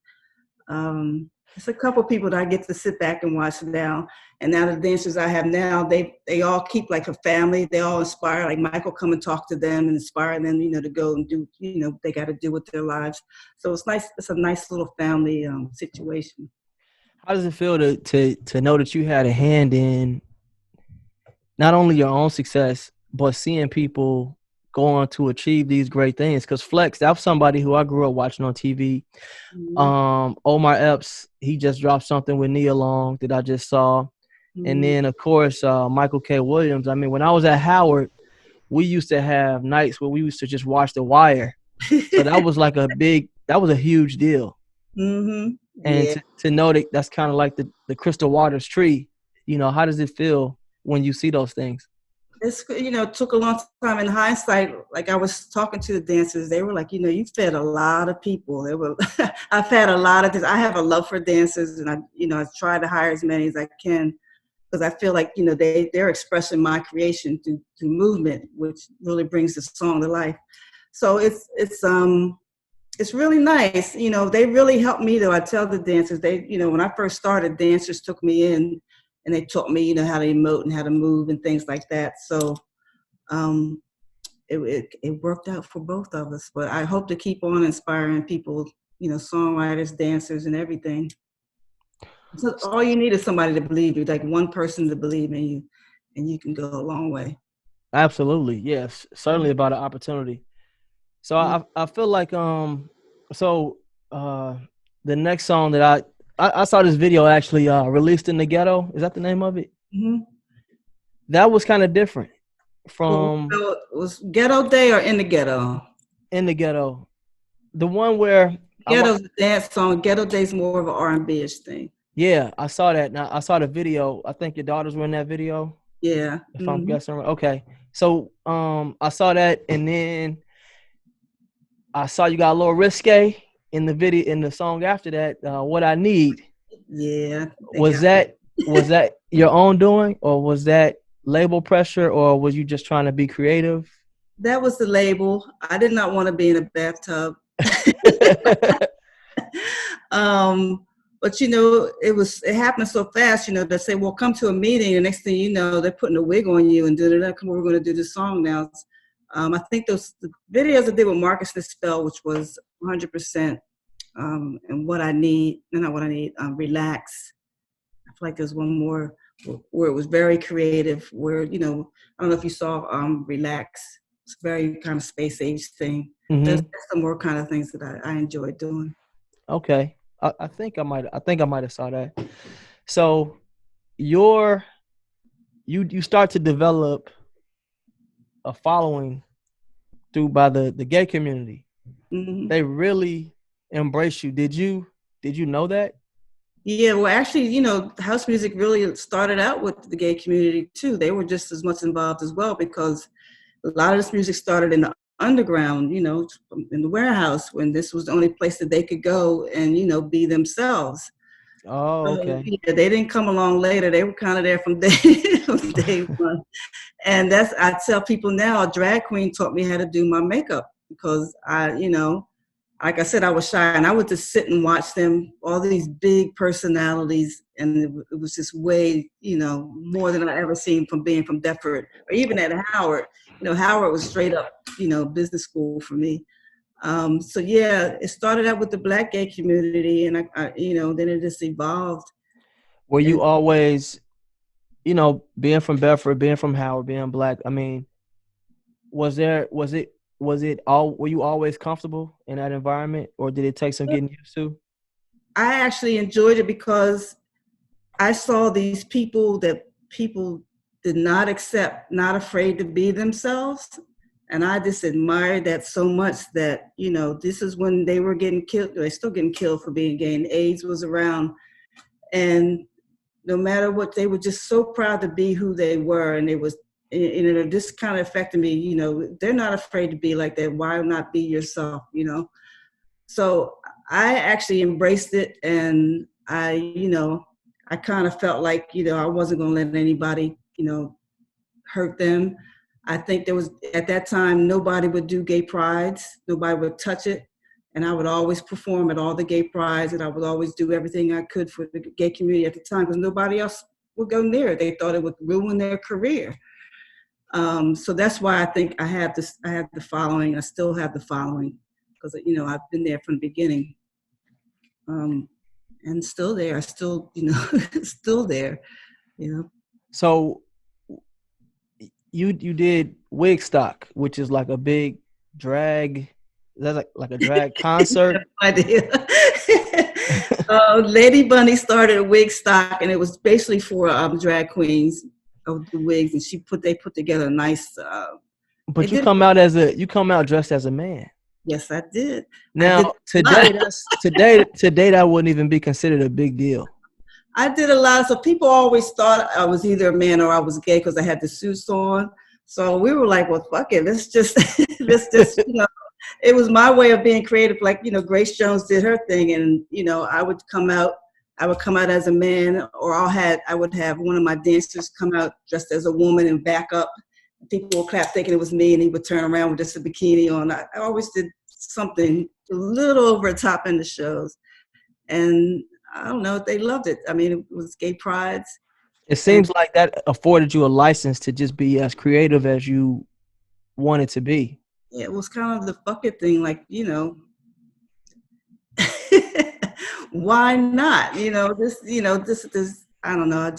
There's a couple people that I get to sit back and watch now. And now the dancers I have now, they all keep like a family. They all inspire, like Michael come and talk to them and inspire them, to go and do, they got to do with their lives. So it's nice. It's a nice little family situation. How does it feel to know that you had a hand in not only your own success, but seeing people go on to achieve these great things? Because Flex, that was somebody who I grew up watching on TV. Omar Epps, he just dropped something with Nia Long that I just saw. And then, of course, Michael K. Williams. I mean, when I was at Howard, we used to have nights where we used to just watch The Wire. So that was like that was a huge deal. Mm-hmm. And to know that that's kind of like the Crystal Waters tree, how does it feel when you see those things? It's, it took a long time. In hindsight, like I was talking to the dancers, they were like, you fed a lot of people. I've had a lot of this. I have a love for dancers, and I try to hire as many as I can, because I feel like, they're expressing my creation through movement, which really brings the song to life. So it's really nice. They really helped me, though. I tell the dancers, when I first started, dancers took me in and they taught me, how to emote and how to move and things like that. So it worked out for both of us. But I hope to keep on inspiring people, songwriters, dancers, and everything. So all you need is somebody to believe you, like one person to believe in you, and you can go a long way. Absolutely. Yes. Certainly about an opportunity. So I feel like the next song that I saw this video actually Released in the Ghetto. Is that the name of it? Mm-hmm. That was kind of different from So it was Ghetto Day or In the Ghetto? In the Ghetto. The one where Ghetto's a dance song. Ghetto Day's more of an R&B-ish thing. Yeah, I saw that. Now I saw the video. I think your daughters were in that video. Yeah. If I'm guessing right. Okay. So I saw that, and then I saw you got a little risque in the video in the song after that. What I Need. Yeah. Was that your own doing, or was that label pressure, or was you just trying to be creative? That was the label. I did not want to be in a bathtub. But it happened so fast. They say, "Well, come to a meeting," and next thing you know, they're putting a wig on you and doing it. Come on, we're going to do this song now. I think the videos I did with Marcus the Spell, which was 100%, and What I Need, not What I Need, Relax. I feel like there's one more where it was very creative. Where I don't know if you saw Relax. It's a very kind of space age thing. Mm-hmm. There's some more kind of things that I enjoy doing. Okay. I think I might have saw that. So you start to develop a following by the gay community. Mm-hmm. They really embrace you. Did you know that? Yeah, well, actually, house music really started out with the gay community too. They were just as much involved as well, because a lot of this music started in the underground, in the warehouse, when this was the only place that they could go and, be themselves. Oh, okay. So, yeah, they didn't come along later. They were kind of there from day one. And I tell people now, a drag queen taught me how to do my makeup, because like I said, I was shy, and I would just sit and watch them, all these big personalities, and it was just way, more than I ever seen from being from Deptford, or even at Howard. Howard was straight up, business school for me. So yeah, it started out with the Black gay community, and I then it just evolved. Were you always, being from Bedford, being from Howard, being Black? I mean, were you always comfortable in that environment, or did it take some getting used to? I actually enjoyed it, because I saw these people that people did not accept, not afraid to be themselves. And I just admired that so much that, this is when they were getting killed. They're still getting killed for being gay, and AIDS was around. And no matter what, they were just so proud to be who they were. And it was, this kind of affected me, they're not afraid to be like that. Why not be yourself, So I actually embraced it. And I kind of felt like, I wasn't going to let anybody, hurt them. I think there was, at that time, nobody would do gay prides. Nobody would touch it. And I would always perform at all the gay prides, and I would always do everything I could for the gay community at the time, because nobody else would go near it. They thought it would ruin their career. So that's why I think I have the following. I still have the following, because, I've been there from the beginning. And still there. I still, still there, So you did Wigstock, which is like a big drag. Is that like a drag concert? I did. Lady Bunny started Wigstock, and it was basically for drag queens of the wigs, and they put together a nice. But you come out dressed as a man. Yes, I did. Now today that wouldn't even be considered a big deal. I did a lot. So people always thought I was either a man or I was gay, because I had the suits on. So we were like, well, fuck it. Let's just, it was my way of being creative. Like, Grace Jones did her thing, and, I would come out as a man, or I would have one of my dancers come out dressed as a woman and back up. People would clap thinking it was me, and he would turn around with just a bikini on. I always did something a little over the top in the shows. And I don't know, they loved it. I mean, it was gay prides. It seems like that afforded you a license to just be as creative as you wanted to be? It was kind of the fuck it thing, like, why not? This. I don't know. I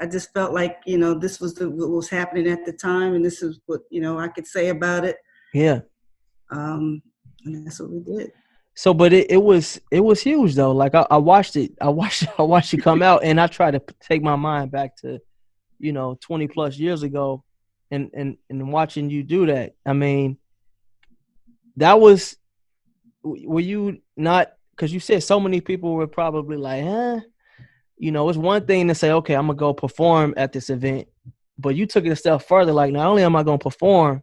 just felt like, this was what was happening at the time, and this is what I could say about it. Yeah. And that's what we did. So, but it was huge though. Like I watched it. I watched it come out, and I tried to take my mind back to, 20 plus years ago, and watching you do that. I mean, were you not? Because you said so many people were probably like, it's one thing to say, okay, I'm gonna go perform at this event, but you took it a step further. Like, not only am I gonna perform,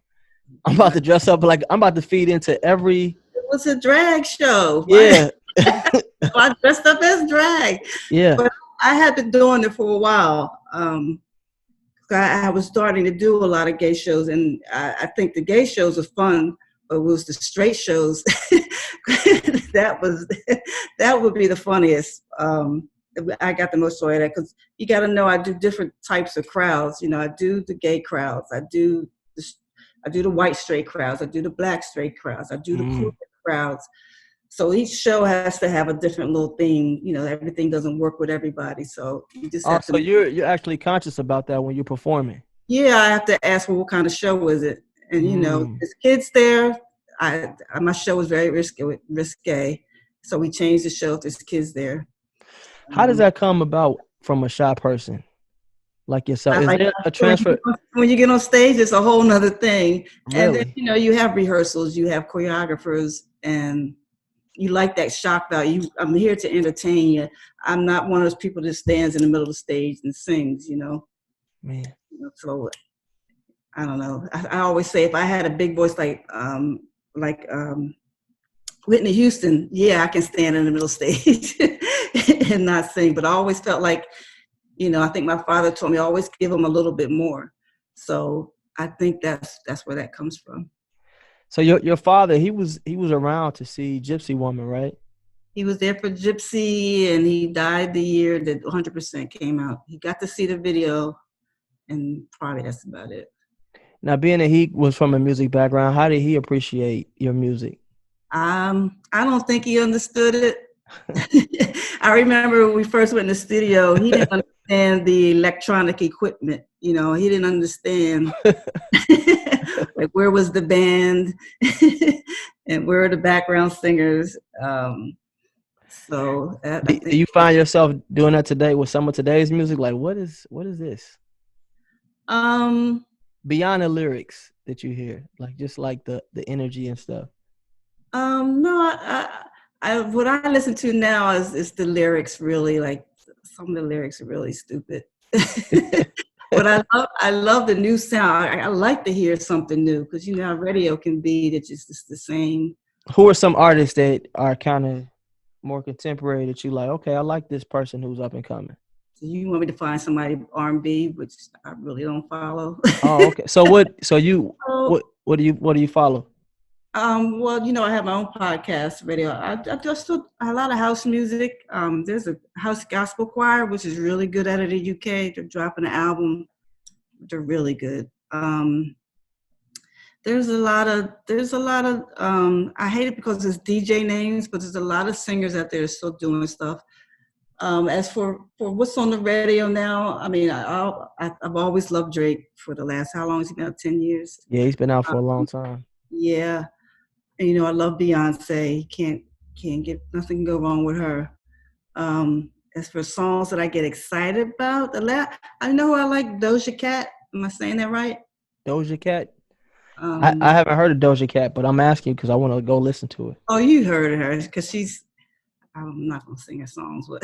I'm about to dress up, like I'm about to feed into every. It was a drag show. Yeah. So I dressed up as drag. Yeah. But I had been doing it for a while. I was starting to do a lot of gay shows, and I think the gay shows were fun, but it was the straight shows that would be the funniest. I got the most joy out of that, because you got to know I do different types of crowds. I do the gay crowds, I do the white straight crowds, I do the black straight crowds, I do the queer crowds. So each show has to have a different little theme. Everything doesn't work with everybody, so you just have to. So you're actually conscious about that when you're performing. Yeah, I have to ask, well, what kind of show is it? And there's kids there. My show was very risque, so we changed the show if there's kids there. How does that come about from a shy person like yourself? Is there a transfer? When you get on stage, it's a whole nother thing. Really? And then, you have rehearsals, you have choreographers, and you like that shock value. I'm here to entertain you. I'm not one of those people that stands in the middle of the stage and sings, Man. So I don't know. I always say, if I had a big voice like Whitney Houston, yeah, I can stand in the middle stage and not sing. But I always felt like, I think my father told me, always give them a little bit more. So I think that's where that comes from. So your father, he was around to see Gypsy Woman, right? He was there for Gypsy, and he died the year that 100% came out. He got to see the video, and probably that's about it. Now, being that he was from a music background, how did he appreciate your music? I don't think he understood it. I remember when we first went in the studio, he didn't understand the electronic equipment. He didn't understand like where was the band and where are the background singers. So do you find yourself doing that today with some of today's music? Like, what is this? Beyond the lyrics that you hear, like just like the energy and stuff. No, what I listen to now is the lyrics. Really, like some of the lyrics are really stupid. But I love the new sound. I like to hear something new, because how radio can be that just the same. Who are some artists that are kind of more contemporary that you like? Okay, I like this person who's up and coming. So you want me to find somebody R&B, which I really don't follow. Oh, okay. So what do you follow? Well, I have my own podcast, radio. I just do a lot of house music. There's a house gospel choir, which is really good out of the UK. They're dropping an album. They're really good. There's a lot of I hate it because it's DJ names, but there's a lot of singers out there still doing stuff. As for what's on the radio now, I mean, I've always loved Drake for the last, how long has he been out? 10 years? Yeah, he's been out for a long time. Yeah. And, I love Beyonce. Can't get, nothing can go wrong with her. As for songs that I get excited about, I know I like Doja Cat. Am I saying that right? Doja Cat? I haven't heard of Doja Cat, but I'm asking because I want to go listen to it. Oh, you heard of her, because I'm not going to sing her songs, but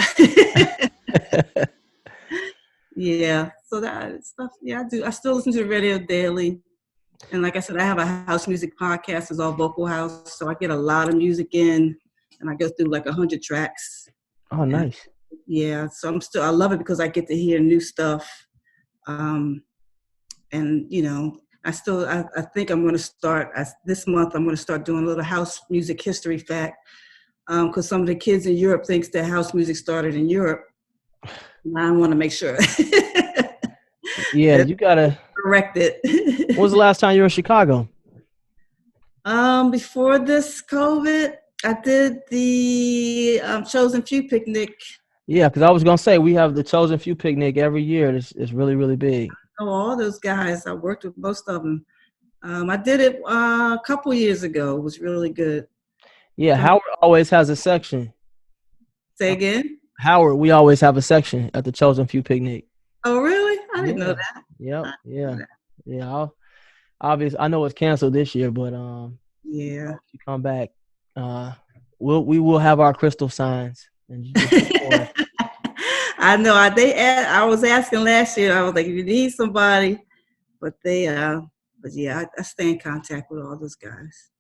yeah. So that stuff, yeah, I do. I still listen to the radio daily. And like I said, I have a house music podcast. It's all vocal house. So I get a lot of music in, and I go through like 100 tracks. Oh, nice. Yeah. So I love it because I get to hear new stuff. And, I think I'm going to start, this month, I'm going to start doing a little house music history fact. Because some of the kids in Europe thinks that house music started in Europe. And I want to make sure. Yeah, you got to correct it. When was the last time you were in Chicago? Before this COVID, I did the Chosen Few picnic. Yeah, because I was gonna say we have the Chosen Few picnic every year. It's really, really big. Oh, all those guys. I worked with most of them. I did it a couple years ago. It was really good. Yeah, Howard always has a section. Say again? Howard, we always have a section at the Chosen Few picnic. Oh, really? I didn't know that. Yep. Yeah. Obviously, I know it's canceled this year, but yeah, if you come back, we will have our crystal signs. And I know. I was asking last year. I was like, if you need somebody, but yeah, I stay in contact with all those guys.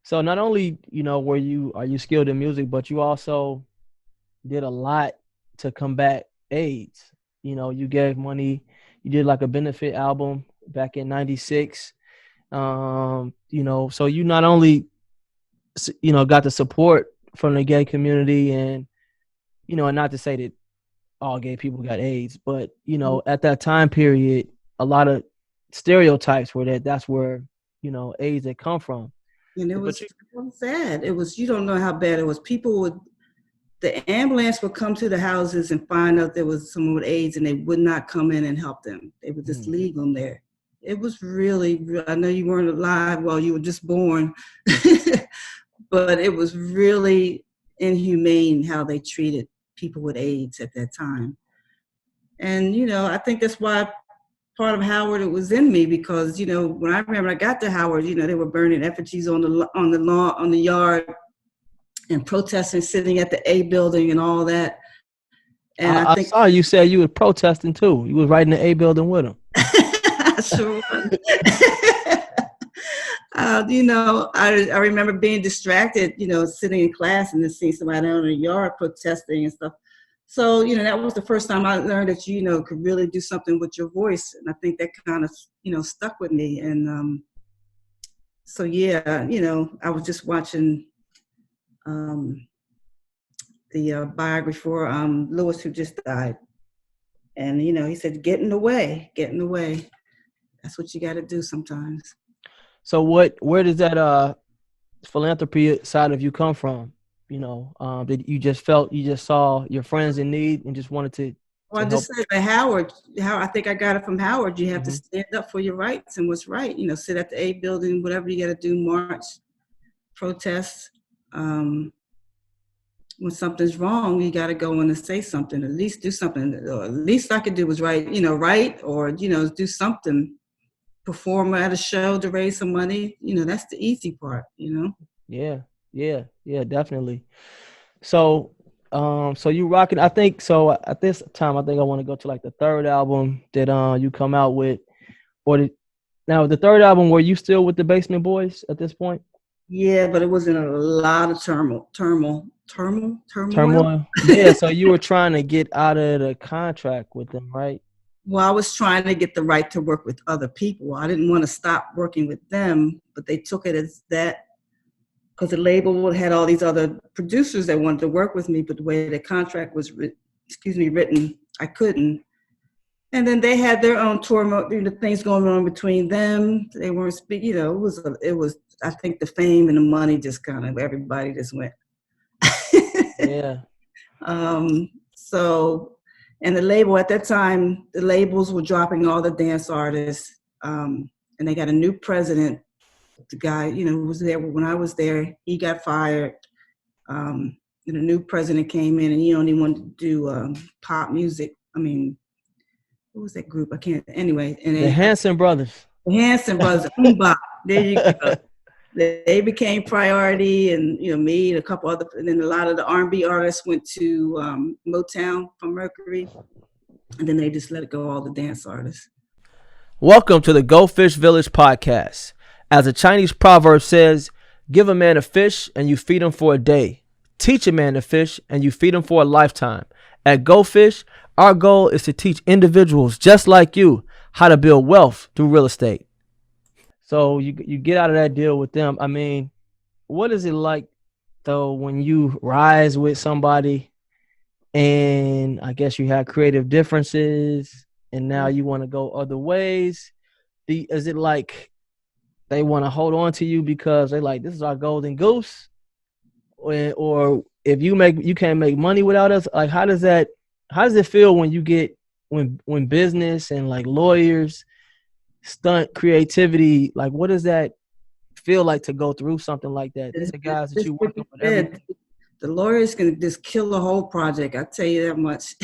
So not only are you skilled in music, but you also did a lot to combat AIDS. You gave money. You did like a benefit album back in '96. So you not only got the support from the gay community, and and not to say that all gay people got AIDS, but at that time period, a lot of stereotypes were that's where AIDS had come from. And it was sad. It was, you don't know how bad it was. The ambulance would come to the houses and find out there was someone with AIDS, and they would not come in and help them. They would just leave them there. It was really, I know you weren't alive while you were just born, but it was really inhumane how they treated people with AIDS at that time. And, I think that's why part of Howard, it was in me, because, when I remember I got to Howard, they were burning effigies on the lawn, on the yard, and protesting, sitting at the A building and all that. And I think saw you said you were protesting too. You was right in the A building with them. I sure was. I remember being distracted, sitting in class and then seeing somebody out in the yard protesting and stuff. So, that was the first time I learned that you could really do something with your voice. And I think that kind of, stuck with me. And so, yeah, I was just watching the biography for Lewis, who just died. And, he said, get in the way. That's what you got to do sometimes. So where does that philanthropy side of you come from? Did you just saw your friends in need and just wanted to? Well, I just said by Howard. I think I got it from Howard. You have to stand up for your rights and what's right. Sit at the A building, whatever you got to do, march, protest. When something's wrong, you got to go in and say something. At least do something. Or at least I could do was write, or do something. Perform at a show to raise some money. That's the easy part. Yeah, definitely. So, so you rocking. I think so. At this time, I think I want to go to like the third album that you come out with, now the third album. Were you still with the Basement Boys at this point? Yeah, but it was in a lot of turmoil. Yeah, so you were trying to get out of the contract with them, right? Well, I was trying to get the right to work with other people. I didn't want to stop working with them, but they took it as that because the label had all these other producers that wanted to work with me, but the way the contract was written, I couldn't. And then they had their own turmoil, things going on between them. They weren't speaking, it was. I think the fame and the money just kind of, everybody just went. Yeah. So, and the label at that time, the labels were dropping all the dance artists, and they got a new president. The guy, who was there when I was there, he got fired. And a new president came in, and he only wanted to do pop music. I mean, what was that group? I can't. Anyway, and the Hanson Brothers. The Hanson Brothers. There you go. They became priority, and me and a couple other, and then a lot of the R&B artists went to Motown from Mercury, and then they just let it go, all the dance artists. Welcome to the Go Fish Village podcast. As a Chinese proverb says, give a man a fish and you feed him for a day. Teach a man to fish and you feed him for a lifetime. At Go Fish, our goal is to teach individuals just like you how to build wealth through real estate. So you get out of that deal with them. I mean, what is it like, though, when you rise with somebody and I guess you have creative differences and now you want to go other ways? Is it like they want to hold on to you because they like, this is our golden goose, or if you can't make money without us. Like, how does it feel when you get when business and like lawyers stunt creativity? Like, what does that feel like to go through something like that? These are guys that you work with every day. The lawyers can just kill the whole project. I'll tell you that much.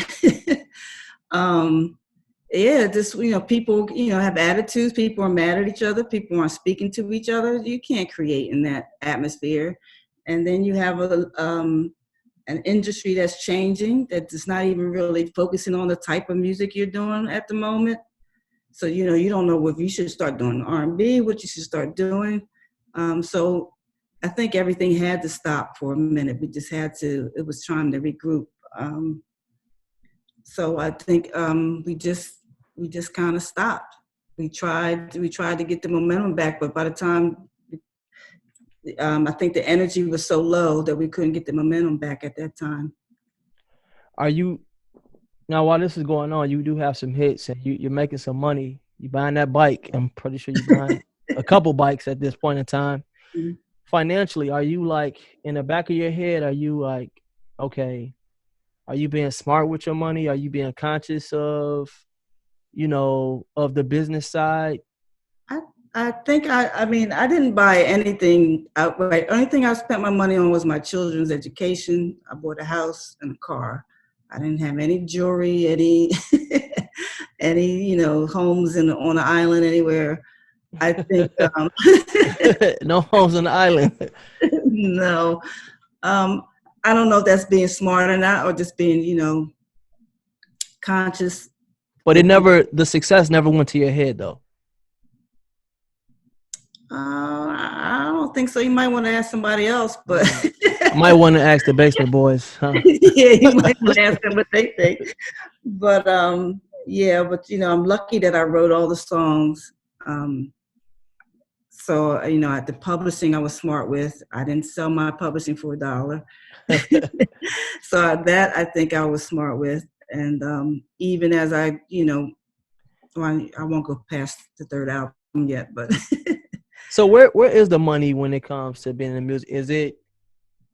Yeah, just, people, have attitudes. People are mad at each other. People aren't speaking to each other. You can't create in that atmosphere. And then you have an industry that's changing, that is not even really focusing on the type of music you're doing at the moment. So, you don't know if you should start doing R&B, what you should start doing. So I think everything had to stop for a minute. It was time to regroup. So I think we just kind of stopped. We tried to get the momentum back, but by the time I think the energy was so low that we couldn't get the momentum back at that time. Now, while this is going on, you do have some hits and you're making some money. You buying that bike. I'm pretty sure you're buying a couple bikes at this point in time. Mm-hmm. Financially, are you like, in the back of your head, are you like, okay, are you being smart with your money? Are you being conscious of the business side? I think I didn't buy anything outright. Only thing I spent my money on was my children's education. I bought a house and a car. I didn't have any jewelry, any homes on the island anywhere. I think no homes on the island. No. I don't know if that's being smart or not, or just being, conscious. But the success never went to your head, though. I don't think so. You might want to ask somebody else, but might want to ask the Basement Boys, huh? Yeah, you might want to ask them what they think. But I'm lucky that I wrote all the songs. So, at the publishing I was smart with. I didn't sell my publishing for $1. So that I think I was smart with. And even as I won't go past the third album yet, but. So where is the money when it comes to being in music? Is it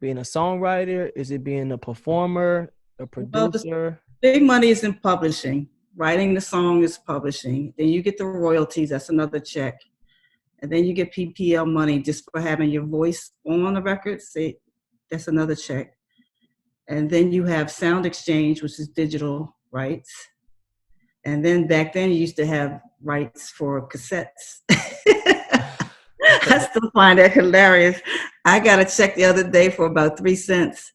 being a songwriter? Is it being a performer, a producer? The big money is in publishing. Writing the song is publishing. Then you get the royalties. That's another check. And then you get PPL money just for having your voice on the record. Say, that's another check. And then you have Sound Exchange, which is digital rights. And then back then you used to have rights for cassettes. I still find that hilarious. I got a check the other day for about 3 cents.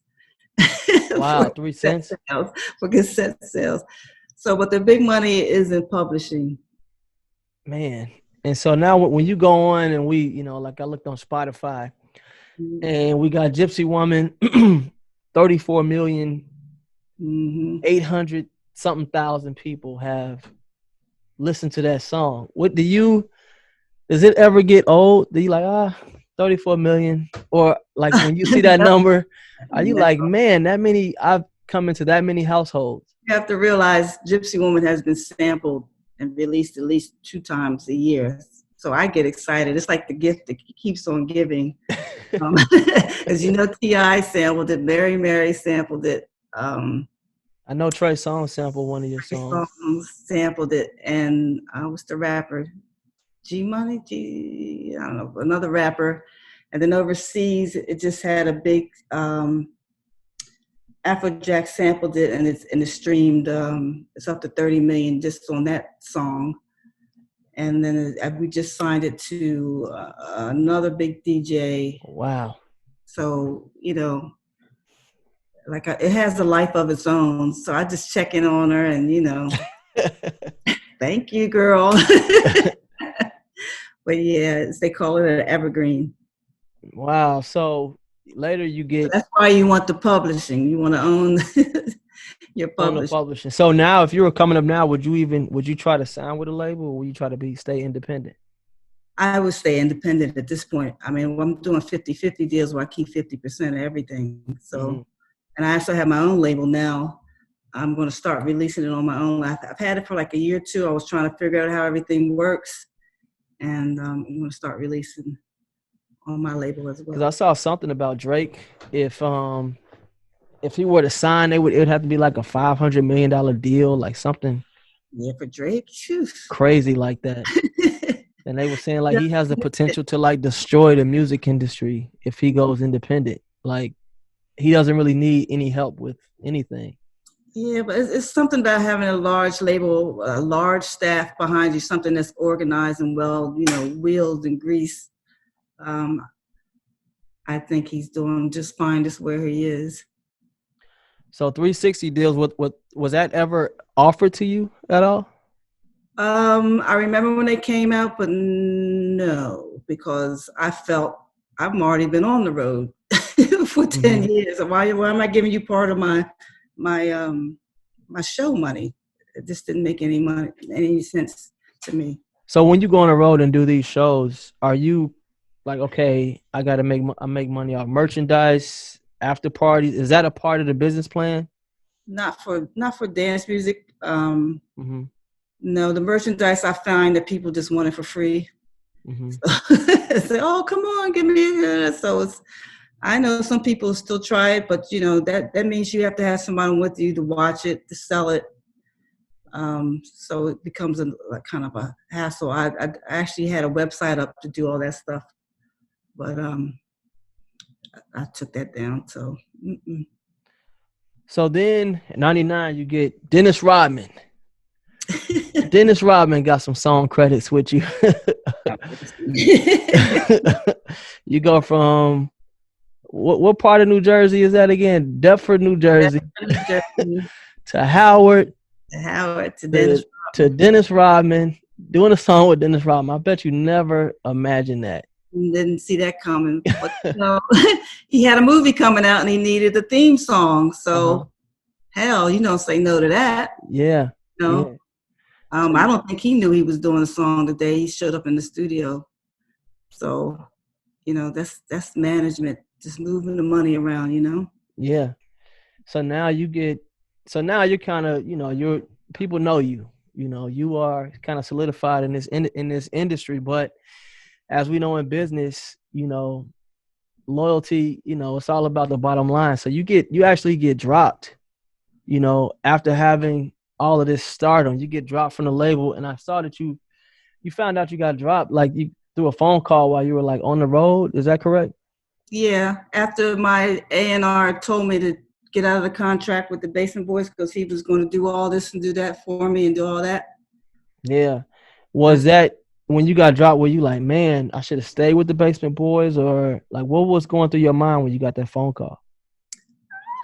Wow, 3 cents? For cassette sales. So, but the big money is in publishing. Man. And so now when you go on and we, like I looked on Spotify and we got Gypsy Woman, 34 million, 800 something thousand people have listened to that song. Does it ever get old? Do you like, 34 million? Or like when you see that number, are you like, man, I've come into that many households? You have to realize Gypsy Woman has been sampled and released at least 2 times a year. So I get excited. It's like the gift that keeps on giving. As T.I. sampled it, Mary sampled it. I know Trey Songz sampled one of your songs. Trey Songz sampled it, and what's the rapper? G-Money? I don't know, another rapper. And then overseas, it just had a big Afrojack sampled it, and it's streamed. It's up to 30 million just on that song. And then we just signed it to another big DJ. Wow. So, it has a life of its own. So I just check in on her and, thank you, girl. But yeah, they call it an evergreen. Wow. So later you get. That's why you want the publishing. You want to own your publishing. So now, if you were coming up now, would you try to sign with a label, or would you try to stay independent? I would stay independent at this point. I mean, I'm doing 50-50 deals where I keep 50% of everything. So, and I also have my own label now. I'm going to start releasing it on my own. I've had it for like a year or two. I was trying to figure out how everything works. and I'm going to start releasing on my label as Because I well. saw something about Drake. If he were to sign, it would have to be like a $500 million deal, like something Yeah, for Drake, phew. crazy like that. And they were saying like he has the potential to like destroy the music industry if he goes independent. Like he doesn't really need any help with anything. Yeah, but it's something about having a large label, a large staff behind you, something that's organized and well, wheeled and greased. I think he's doing just fine just where he is. So 360 deals, what was that ever offered to you at all? I remember when they came out, but no, because I felt I've already been on the road for 10 years. Why am I giving you part of my show money? It just didn't make any sense to me. So when you go on the road and do these shows, are you like, okay, I make money off merchandise, after parties? Is that a part of the business plan? Not for dance music. No, the merchandise I find that people just want it for free. Say, oh, come on, give me it. So I know some people still try it, but that means you have to have somebody with you to watch it, to sell it. So it becomes a kind of a hassle. I actually had a website up to do all that stuff, but I took that down. So. So then in '99 you get Dennis Rodman. Dennis Rodman got some song credits with you. You go from what part of New Jersey is that again? Deptford, New Jersey. To Howard. To Dennis Rodman, doing a song with Dennis Rodman. I bet you never imagined that. Didn't see that coming. But, he had a movie coming out and he needed a theme song. So, hell, you don't say no to that. Yeah. Yeah. I don't think he knew he was doing a song the day he showed up in the studio. So, that's management, just moving the money around, Yeah. So now you're kind of, people know you. You are kind of solidified in this industry, but as we know in business, loyalty, it's all about the bottom line. So you actually get dropped, after having all of this stardom, you get dropped from the label. And I saw that you found out you got dropped, like you through a phone call while you were like on the road. Is that correct? Yeah. After my A&R told me to get out of the contract with the Basement Boys because he was going to do all this and do that for me and do all that. Yeah. Was that when you got dropped, were you like, man, I should have stayed with the Basement Boys? Or like, what was going through your mind when you got that phone call?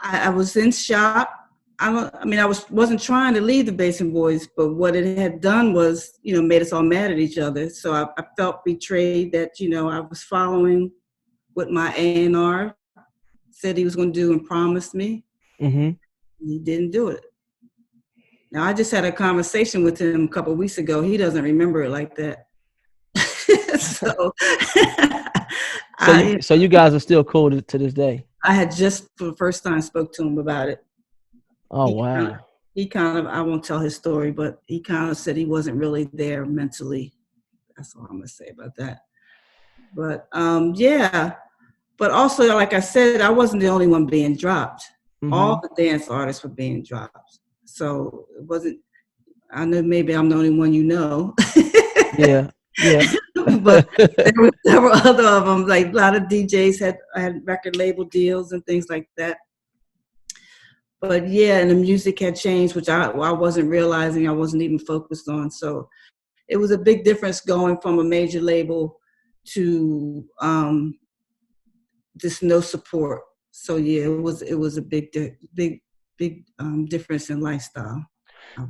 I was in shock. I wasn't trying to leave the Basement Boys, but what it had done was, made us all mad at each other. So I felt betrayed that, I was following what my A&R said he was going to do and promised me. He didn't do it. Now, I just had a conversation with him a couple of weeks ago. He doesn't remember it like that. So you guys are still cool to this day? I had just for the first time spoke to him about it. Oh, wow. He kind of, I won't tell his story, but he kind of said he wasn't really there mentally. That's all I'm going to say about that. But yeah. But also, like I said, I wasn't the only one being dropped. All the dance artists were being dropped. So it wasn't, I know maybe I'm the only one Yeah. But there were several other of them. Like a lot of DJs had record label deals and things like that. But yeah, and the music had changed, which I wasn't realizing, I wasn't even focused on. So it was a big difference going from a major label to just no support. So yeah, it was a big difference in lifestyle.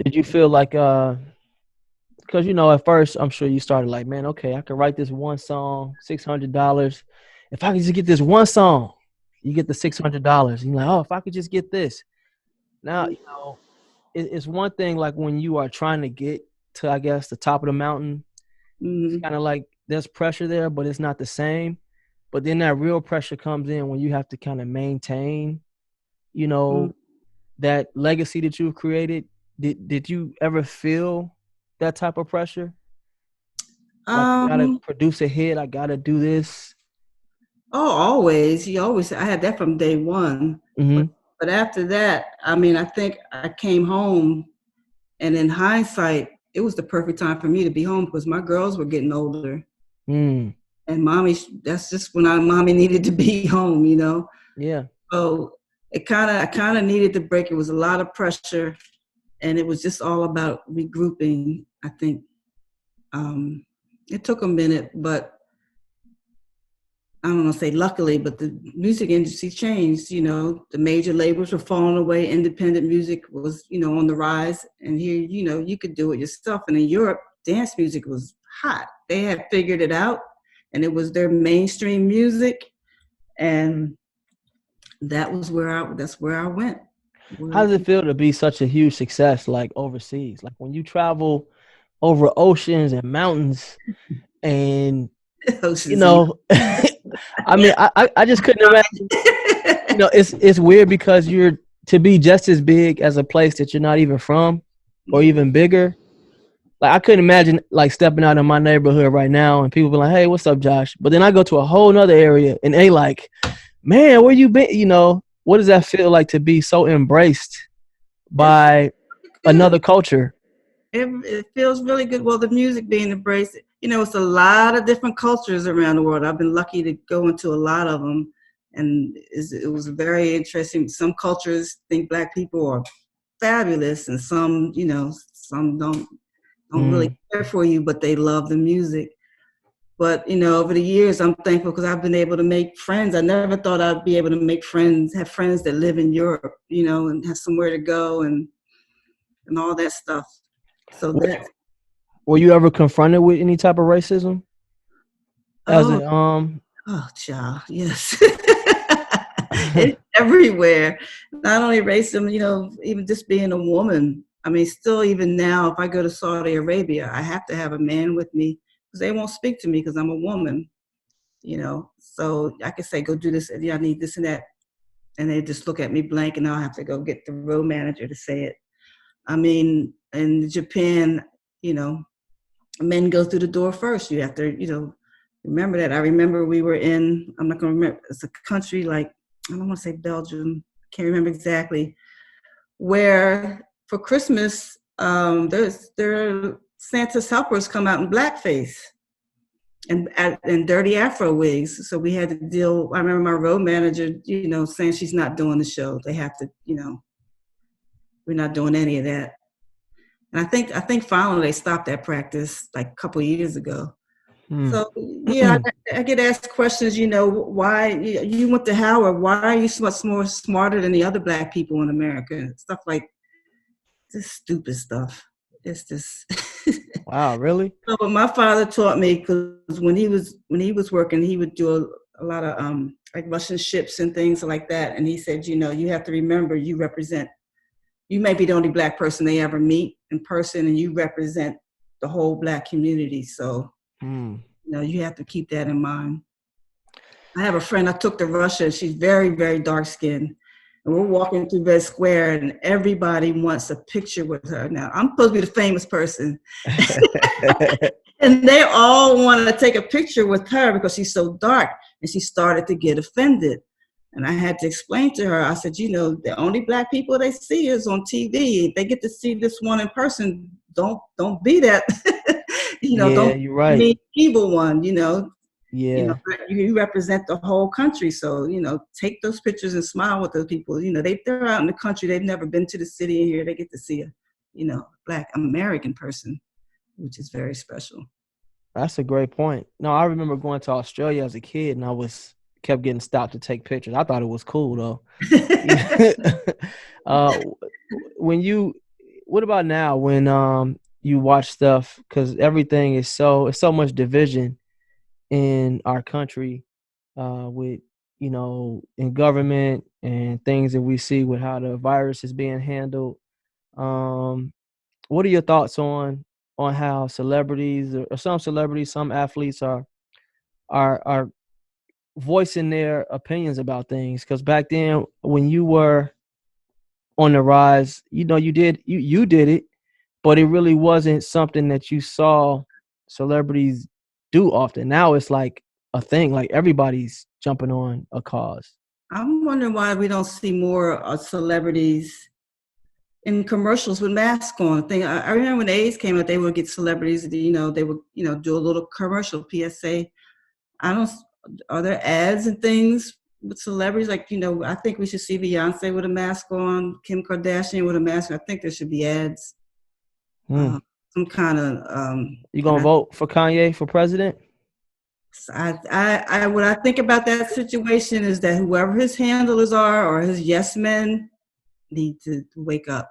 Did you feel like because at first I'm sure you started like, man, okay, I can write this one song, $600. If I could just get this one song, you get the $600. You're like, oh, if I could just get this. Now, it's one thing like when you are trying to get to, I guess, the top of the mountain. It's kind of like there's pressure there, but it's not the same. But then that real pressure comes in when you have to kind of maintain, that legacy that you've created. Did you ever feel that type of pressure? Like, I gotta Um, produce a hit. I gotta do this. oh, always. You always. I had that from day one. But Mm-hmm. but after that, I mean, I think I came home, and in hindsight, it was the perfect time for me to be home because my girls were getting older, Mm. and mommy. That's just when mommy needed to be home. Yeah. So I kind of needed the break. It was a lot of pressure, and it was just all about regrouping. I think it took a minute, but I don't want to say luckily, but the music industry changed. The major labels were falling away. Independent music was, on the rise. And here, you could do it yourself. And in Europe, dance music was hot. They had figured it out, and it was their mainstream music. And that's where I went. How does it feel to be such a huge success, like overseas? Like when you travel over oceans and mountains, and you Oceans and know, I mean, I just couldn't imagine. It's weird because you're to be just as big as a place that you're not even from, or even bigger. Like I couldn't imagine like stepping out in my neighborhood right now and people be like, "Hey, what's up, Josh?" But then I go to a whole nother area and they like, "Man, where you been?" What does that feel like to be so embraced It's by good. another culture? It feels really good. Well, the music being embraced, it's a lot of different cultures around the world. I've been lucky to go into a lot of them, and it was very interesting. Some cultures think Black people are fabulous, and some don't really Mm. care for you, but they love the music. But over the years, I'm thankful because I've been able to make friends. I never thought I'd be able to have friends that live in Europe, and have somewhere to go and all that stuff. So Were, that's were you ever confronted with any type of racism as oh a oh child, yes. It's everywhere. Not only racism, even just being a woman. I mean, still even now, if I go to Saudi Arabia, I have to have a man with me because they won't speak to me because I'm a woman. So I can say, go do this, I need this and that, and they just look at me blank, and I'll have to go get the road manager to say it. I mean, in Japan, you know, men go through the door first. You have to, remember that. I remember we were I'm not going to remember, it's a country like, I don't want to say Belgium, can't remember exactly, where for Christmas, there Santa's helpers come out in blackface and dirty Afro wigs. So we had to deal. I remember my road manager, saying she's not doing the show. They have to, we're not doing any of that. And I think finally they stopped that practice like a couple of years ago. Hmm. So yeah, I get asked questions. Why you went to Howard? Why are you so much more smarter than the other Black people in America? Stuff like this stupid stuff. It's just. Wow, really? So, but my father taught me because when he was working, he would do a lot of like Russian ships and things like that. And he said, you have to remember you may be the only Black person they ever meet in person, and you represent the whole Black community. So Hmm. you have to keep that in mind. I have a friend I took to Russia. She's very, very dark skinned. And we're walking through Red Square, and everybody wants a picture with her. Now, I'm supposed to be the famous person. And they all wanted to take a picture with her because she's so dark. And she started to get offended. And I had to explain to her, I said, the only Black people they see is on TV. If they get to see this one in person, don't be that, Yeah, don't you're be right. the evil one, you know, Yeah. you represent the whole country. So, take those pictures and smile with those people. They're out in the country. They've never been to the city, and here they get to see a, Black American person, which is very special. That's a great point. No, I remember going to Australia as a kid and kept getting stopped to take pictures. I thought it was cool though. uh when you what about now when you watch stuff, because everything is it's so much division in our country, with in government and things that we see with how the virus is being handled. um what are your thoughts on how celebrities, or some celebrities, some athletes are voicing their opinions about things? Because back then, when you were on the rise, you did it, but it really wasn't something that you saw celebrities do often. Now it's like a thing, like everybody's jumping on a cause. I'm wondering why we don't see more celebrities in commercials with masks on. I remember when AIDS came out, they would get celebrities, they would, do a little commercial PSA. Are there ads and things with celebrities? Like, I think we should see Beyonce with a mask on, Kim Kardashian with a mask. I think there should be ads. Some kind of. You gonna vote for Kanye for president? What I think about that situation is that whoever his handlers are or his yes men need to wake up.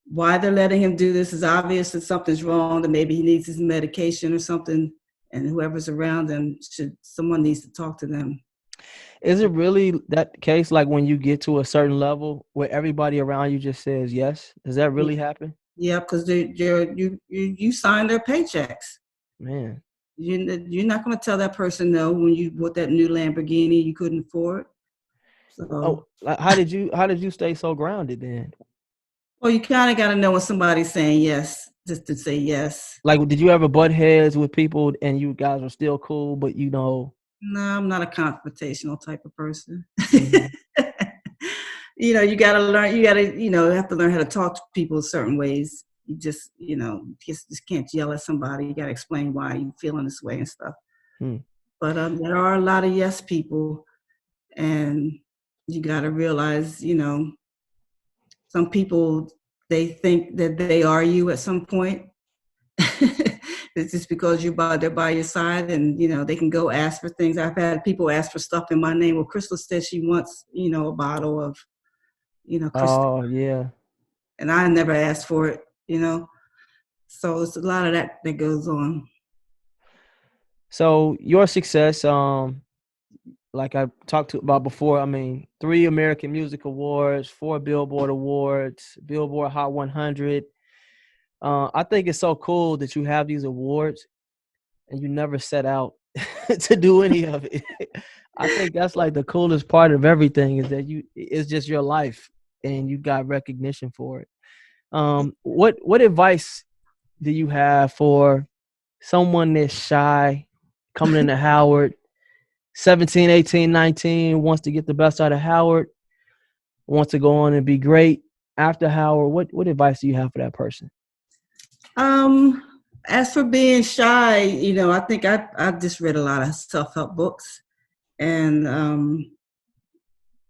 Why they're letting him do this is obvious that something's wrong, that maybe he needs his medication or something, and whoever's around him, someone needs to talk to them. Is it really that case, like when you get to a certain level where everybody around you just says yes? Does that really happen? Yeah, because you sign their paychecks. Man. You're not going to tell that person no when you bought that new Lamborghini you couldn't afford. So, how did you stay so grounded then? Well, you kind of got to know when somebody's saying yes, just to say yes. Like, did you ever butt heads with people and you guys were still cool, but No, I'm not a confrontational type of person. Mm-hmm. You got to learn. You have to learn how to talk to people certain ways. You just can't yell at somebody. You got to explain why you're feeling this way and stuff. But there are a lot of yes people, and you got to realize, some people, they think that they are you at some point. It's just because they're by your side, and they can go ask for things. I've had people ask for stuff in my name. Well, Crystal said she wants a bottle of Crystal. Oh yeah. And I never asked for it, so it's a lot of that goes on. So your success, like I talked about before, 3 American Music Awards, 4 Billboard Awards, Billboard Hot 100. I think it's so cool that you have these awards and you never set out to do any of it. I think that's like the coolest part of everything, is that it's just your life and you got recognition for it. What advice do you have for someone that's shy, coming into Howard, 17, 18, 19, wants to get the best out of Howard, wants to go on and be great after Howard? What advice do you have for that person? As for being shy, I think I just read a lot of self-help books and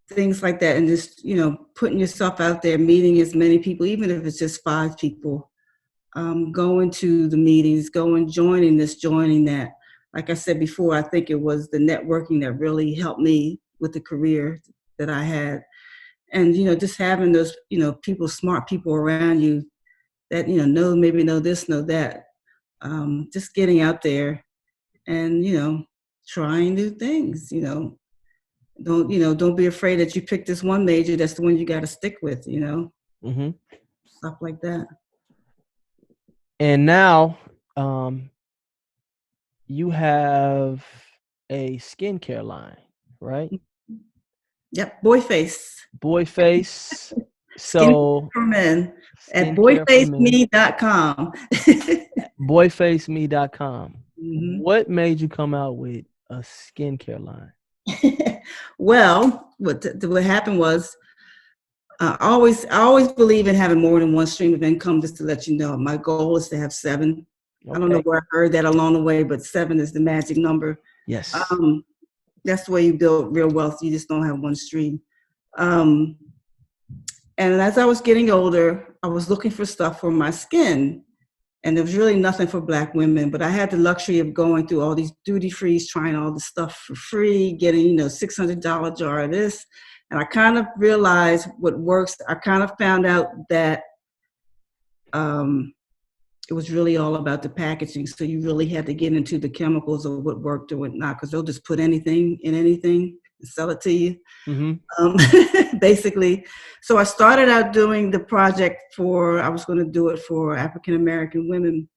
things like that, and just putting yourself out there, meeting as many people, even if it's just 5 people, going to the meetings, joining this, joining that. Like I said before, I think it was the networking that really helped me with the career that I had, and just having those people, smart people around you that know this, know that. Just getting out there and trying new things. Don't be afraid that you pick this one major. That's the one you got to stick with. Mm-hmm. Stuff like that. And now, you have a skincare line, right? Yep, Boyface. So for men at boyfaceme.com. Boyfaceme.com. Mm-hmm. What made you come out with a skincare line? Well, what happened was, I always believe in having more than one stream of income. Just to let you know, my goal is to have 7. Okay. I don't know where I heard that along the way, but 7 is the magic number. Yes. That's the way you build real wealth. You just don't have one stream. And as I was getting older, I was looking for stuff for my skin, and there was really nothing for Black women. But I had the luxury of going through all these duty frees, trying all this stuff for free, getting $600 jar of this. And I kind of realized what works. I kind of found out that it was really all about the packaging. So you really had to get into the chemicals of what worked or what not, because they'll just put anything in anything and sell it to you, basically. So I started out doing the project I was going to do it for African-American women.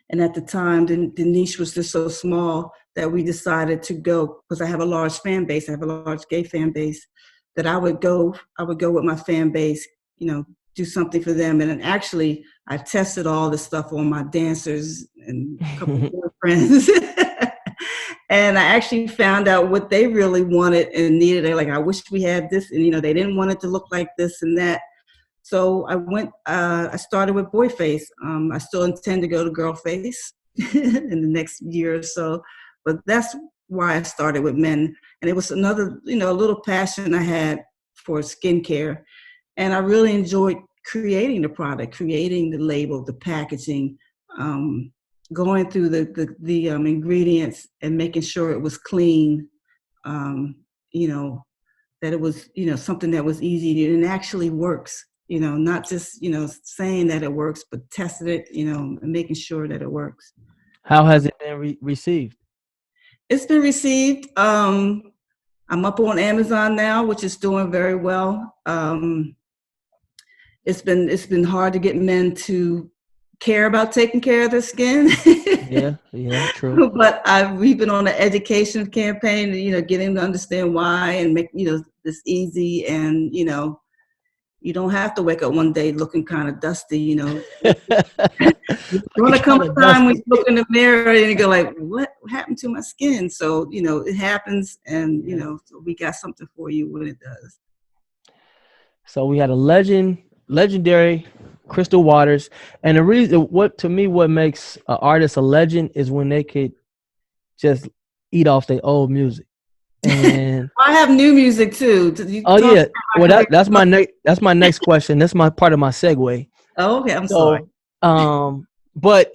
And at the time, the niche was just so small that we decided to go, because I have a large fan base. I have a large gay fan base, that I would go with my fan base, do something for them. And then actually, I tested all this stuff on my dancers and a couple of friends. And I actually found out what they really wanted and needed. They're like, I wish we had this. And, they didn't want it to look like this and that. So I started with boy face. I still intend to go to girl face in the next year or so. But that's why I started with men. And it was another, a little passion I had for skincare. And I really enjoyed creating the product, creating the label, the packaging, going through the ingredients and making sure it was clean, that it was, something that was easy and actually works, not just, saying that it works, but testing it, and making sure that it works. How has it been received? It's been received. I'm up on Amazon now, which is doing very well. It's been hard to get men to care about taking care of their skin. Yeah, true. But we've been on an education campaign, getting to understand why and make, this easy. And, you don't have to wake up one day looking kind of dusty, There's going to come a time when you look in the mirror and you go like, what happened to my skin? So, it happens. And, so we got something for you when it does. So we had a legendary Crystal Waters, and the reason what makes an artist a legend is when they could just eat off their old music. And I have new music too. Yeah, well that's my next question. That's my part of my segue. Oh, okay, I'm sorry. But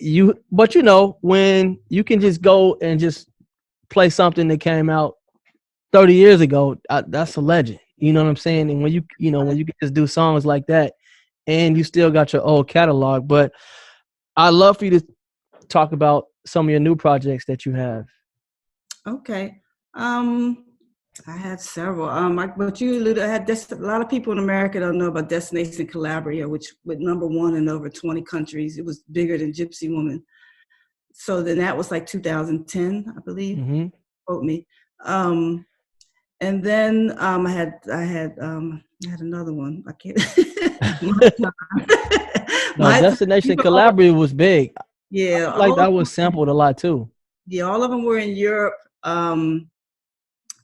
when you can just go and just play something that came out 30 years ago, that's a legend. You know what I'm saying? And when you can just do songs like that, and you still got your old catalog. But I'd love for you to talk about some of your new projects that you have. Okay. I had several. But you alluded, I had a lot of people in America don't know about Destination Calabria, which went #1 in over 20 countries. It was bigger than Gypsy Woman. So then that was like 2010, I believe. Mm-hmm. Quote me. And then I had another one. I can't. Destination Calabria was big. Yeah, like that was sampled a lot too. Yeah, all of them were in Europe.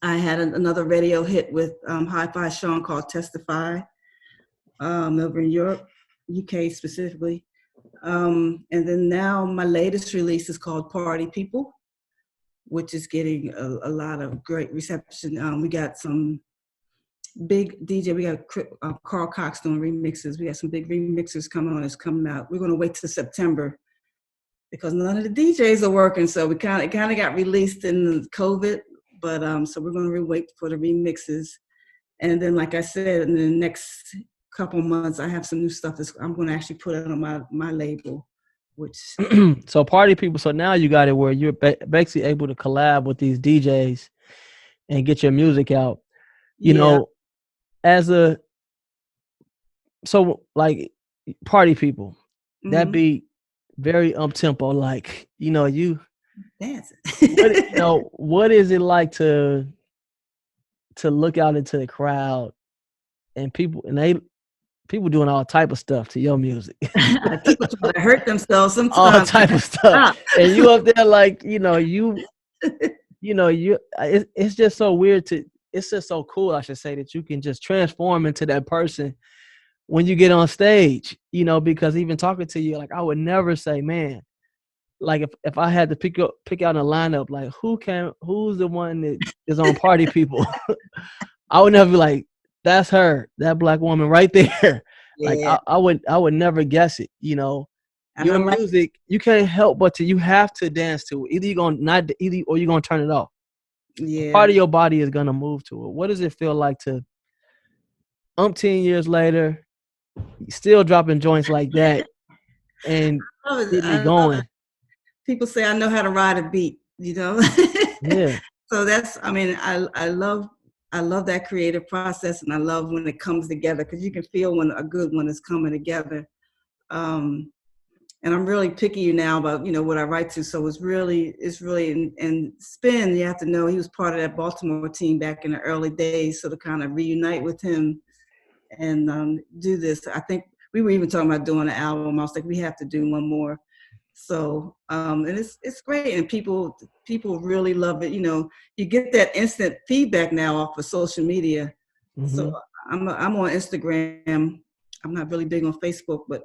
I had another radio hit with Hi-Fi Sean called Testify over in Europe, UK specifically. And then now my latest release is called Party People, which is getting a lot of great reception. We got some big DJ. We got Carl Cox doing remixes. We got some big remixers coming on. It's coming out. We're going to wait till September because none of the DJs are working. So we kind of got released in COVID, but so we're going to wait for the remixes. And then, like I said, in the next couple months, I have some new stuff I'm going to actually put it on my label. Which so Party People. So now you got it where you're basically able to collab with these DJs and get your music out. You know, like Party People, that beat very tempo. Like you dancing. what is it like to look out into the crowd and people doing all type of stuff to your music. People try to hurt themselves sometimes. All type of stuff. And you up there like, it's just so weird it's just so cool, I should say, that you can just transform into that person when you get on stage, because even talking to you, like I would never say, man, like if I had to pick out a lineup, like who's the one that is on Party People? I would never be like, that's her, that black woman right there. Yeah. Like I would never guess it. Your music, you can't help but you have to dance to it. Either you're gonna turn it off. Yeah. Part of your body is gonna move to it. What does it feel like to 10 years later, still dropping joints like that and getting going? People say I know how to ride a beat. Yeah. So that's. I love that creative process, and I love when it comes together because you can feel when a good one is coming together. And I'm really picky now about what I write to. So it's really and Spin. You have to know he was part of that Baltimore team back in the early days. So to kind of reunite with him and do this, I think we were even talking about doing an album. I was like, we have to do one more. So, and it's great, and people really love it. You know, you get that instant feedback now off of social media. Mm-hmm. So I'm on Instagram. I'm not really big on Facebook, but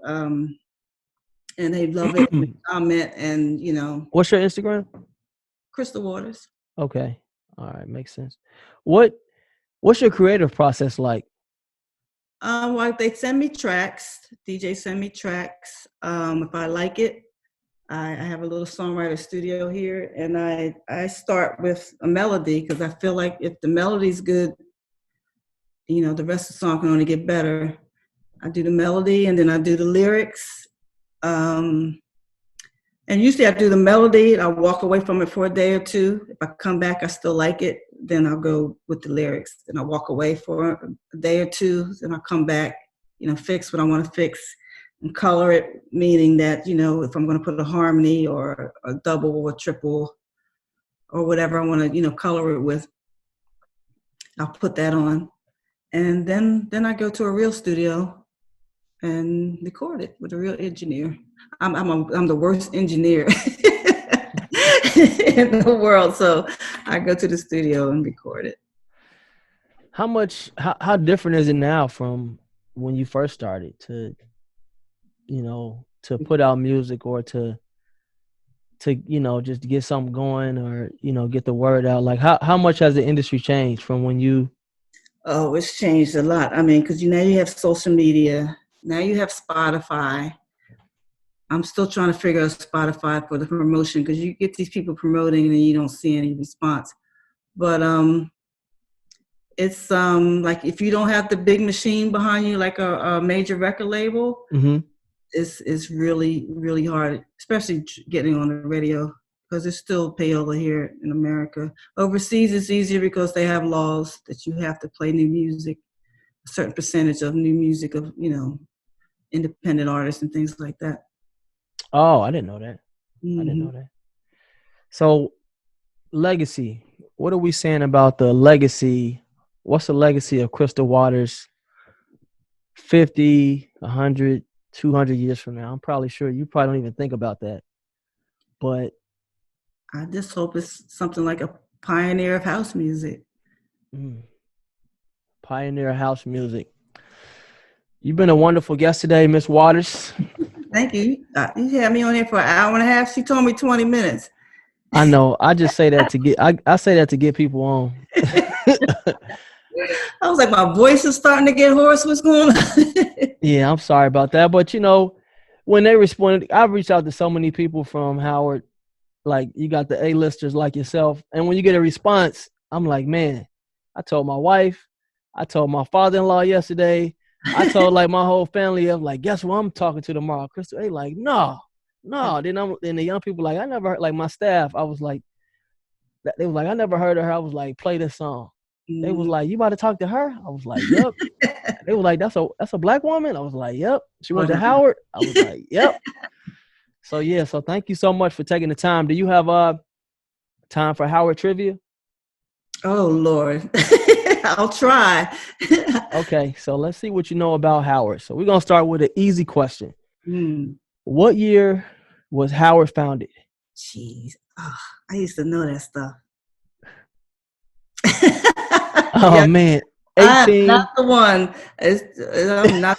and they love it. And comment, and you know. What's your Instagram? Crystal Waters. Okay, all right, makes sense. What's your creative process like? Well, they send me tracks. DJs send me tracks. If I like it, I have a little songwriter studio here, and I start with a melody because I feel like if the melody's good, you know, the rest of the song can only get better. I do the melody, and then I do the lyrics. And usually I do the melody. I'll walk away from it for a day or two. If I come back, I still like it, then I'll go with the lyrics. Then I'll walk away for a day or two. Then I'll come back, you know, fix what I want to fix and color it, meaning that, you know, if I'm going to put a harmony or a double or triple or whatever I want to, you know, color it with, I'll put that on. And then I go to a real studio and record it with a real engineer. I'm the worst engineer in the world, so I go to the studio and record it. How different is it now from when you first started to, you know, to put out music or to you know, just get something going or, you know, get the word out? Like how much has the industry changed from when you? Oh, it's changed a lot. I mean, because now you have social media. Now you have Spotify. I'm still trying to figure out Spotify for the promotion because you get these people promoting and you don't see any response. But it's like if you don't have the big machine behind you, like a major record label, mm-hmm. it's really, really hard, especially getting on the radio because it's still payola here in America. Overseas, it's easier because they have laws that you have to play new music, a certain percentage of new music of, you know, independent artists and things like that. Oh, I didn't know that. Mm-hmm. I didn't know that. So, legacy. What are we saying about the legacy? What's the legacy of Crystal Waters 50, 100, 200 years from now? I'm probably sure you probably don't even think about that. But I just hope it's something like a pioneer of house music. Pioneer of house music. You've been a wonderful guest today, Miss Waters. Thank you. You had me on here for an hour and a half. She told me 20 minutes. I know. I just say that to get. I say that to get people on. I was like, my voice is starting to get hoarse. What's going on? Yeah, I'm sorry about that. But you know, when they responded, I've reached out to so many people from Howard. Like you got the A-listers like yourself, and when you get a response, I'm like, man. I told my wife. I told my father-in-law yesterday. I told like my whole family. I'm like, guess what I'm talking to tomorrow, Crystal? They like, no. Then the young people like, I never heard, like my staff. I was like, they was like, I never heard of her. I was like, play this song. They was like, you about to talk to her? I was like, yep. They was like, that's a black woman. I was like, yep. She went to Howard. I was like, yep. So yeah. So thank you so much for taking the time. Do you have time for Howard trivia? Oh Lord. I'll try. Okay, so let's see what you know about Howard. So we're going to start with an easy question. What year was Howard founded? Jeez. Oh, I used to know that stuff. Oh, yeah. Man. 18. I'm not the one. I'm not.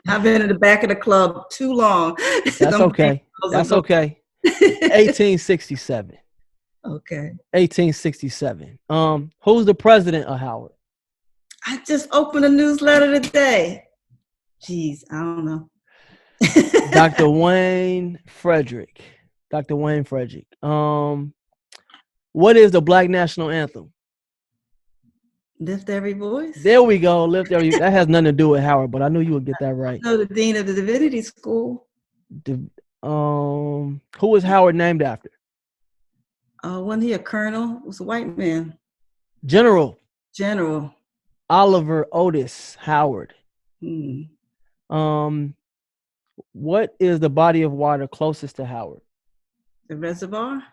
I've been in the back of the club too long. That's okay. That's okay. 1867. Okay. 1867. Who's the president of Howard? I just opened a newsletter today. Jeez, I don't know. Dr. Wayne Frederick. Dr. Wayne Frederick. What is the Black National Anthem? Lift Every Voice. There we go. Lift Every. That has nothing to do with Howard, but I knew you would get that right. No, the dean of the Divinity School. Who was Howard named after? Wasn't he a colonel? It was a white man. General. Oliver Otis Howard. What is the body of water closest to Howard? The reservoir.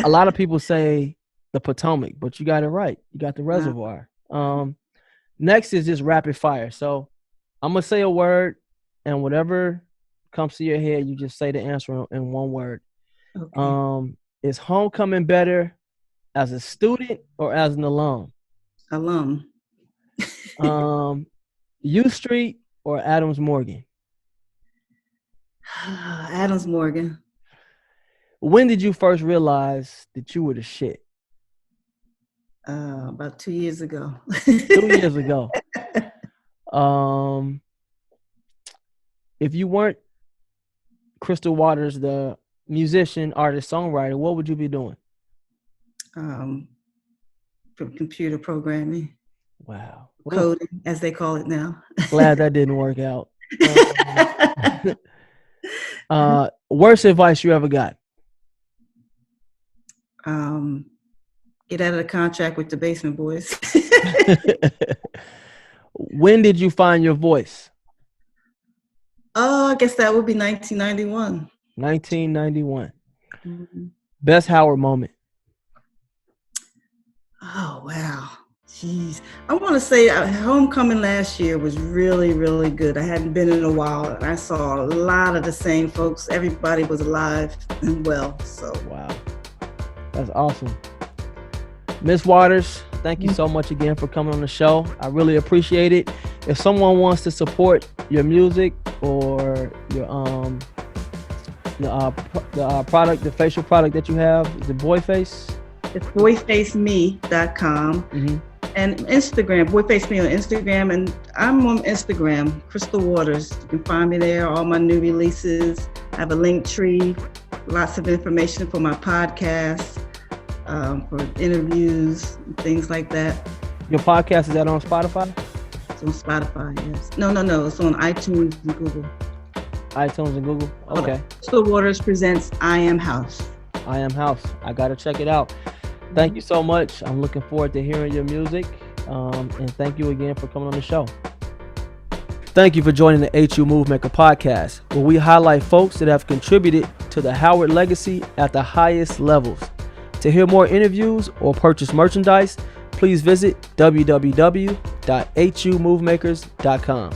A lot of people say the Potomac, but you got it right. You got the reservoir. Next is just rapid fire. So I'm gonna say a word, and whatever comes to your head, you just say the answer in one word. Okay. Is homecoming better as a student or as an alum? Alum. U Street or Adams Morgan? Adams Morgan. When did you first realize that you were the shit? About 2 years ago. 2 years ago. If you weren't Crystal Waters, the musician, artist, songwriter, what would you be doing? Computer programming. Wow. Coding, as they call it now. Glad that didn't work out. Worst advice you ever got? Get out of the contract with the Basement Boys. When did you find your voice? I guess that would be 1991. 1991. Mm-hmm. Best Howard moment? Oh, wow. Jeez. I want to say homecoming last year was really, really good. I hadn't been in a while, and I saw a lot of the same folks. Everybody was alive and well. So wow. That's awesome. Miss Waters, thank you so much again for coming on the show. I really appreciate it. If someone wants to support your music or your product, the facial product that you have, is it Boyface? It's boyfaceme.com. Mm-hmm. And Instagram, Boyface Me on Instagram, and I'm on Instagram, Crystal Waters. You can find me there, all my new releases. I have a link tree, lots of information for my podcast, for interviews, and things like that. Your podcast, is that on Spotify? It's on Spotify, yes. No, it's on iTunes and Google. iTunes and Google? Okay. Crystal Waters presents I Am House. I Am House. I got to check it out. Thank you so much. I'm looking forward to hearing your music. And thank you again for coming on the show. Thank you for joining the HU Movemaker podcast, where we highlight folks that have contributed to the Howard legacy at the highest levels. To hear more interviews or purchase merchandise, please visit www.humovemakers.com.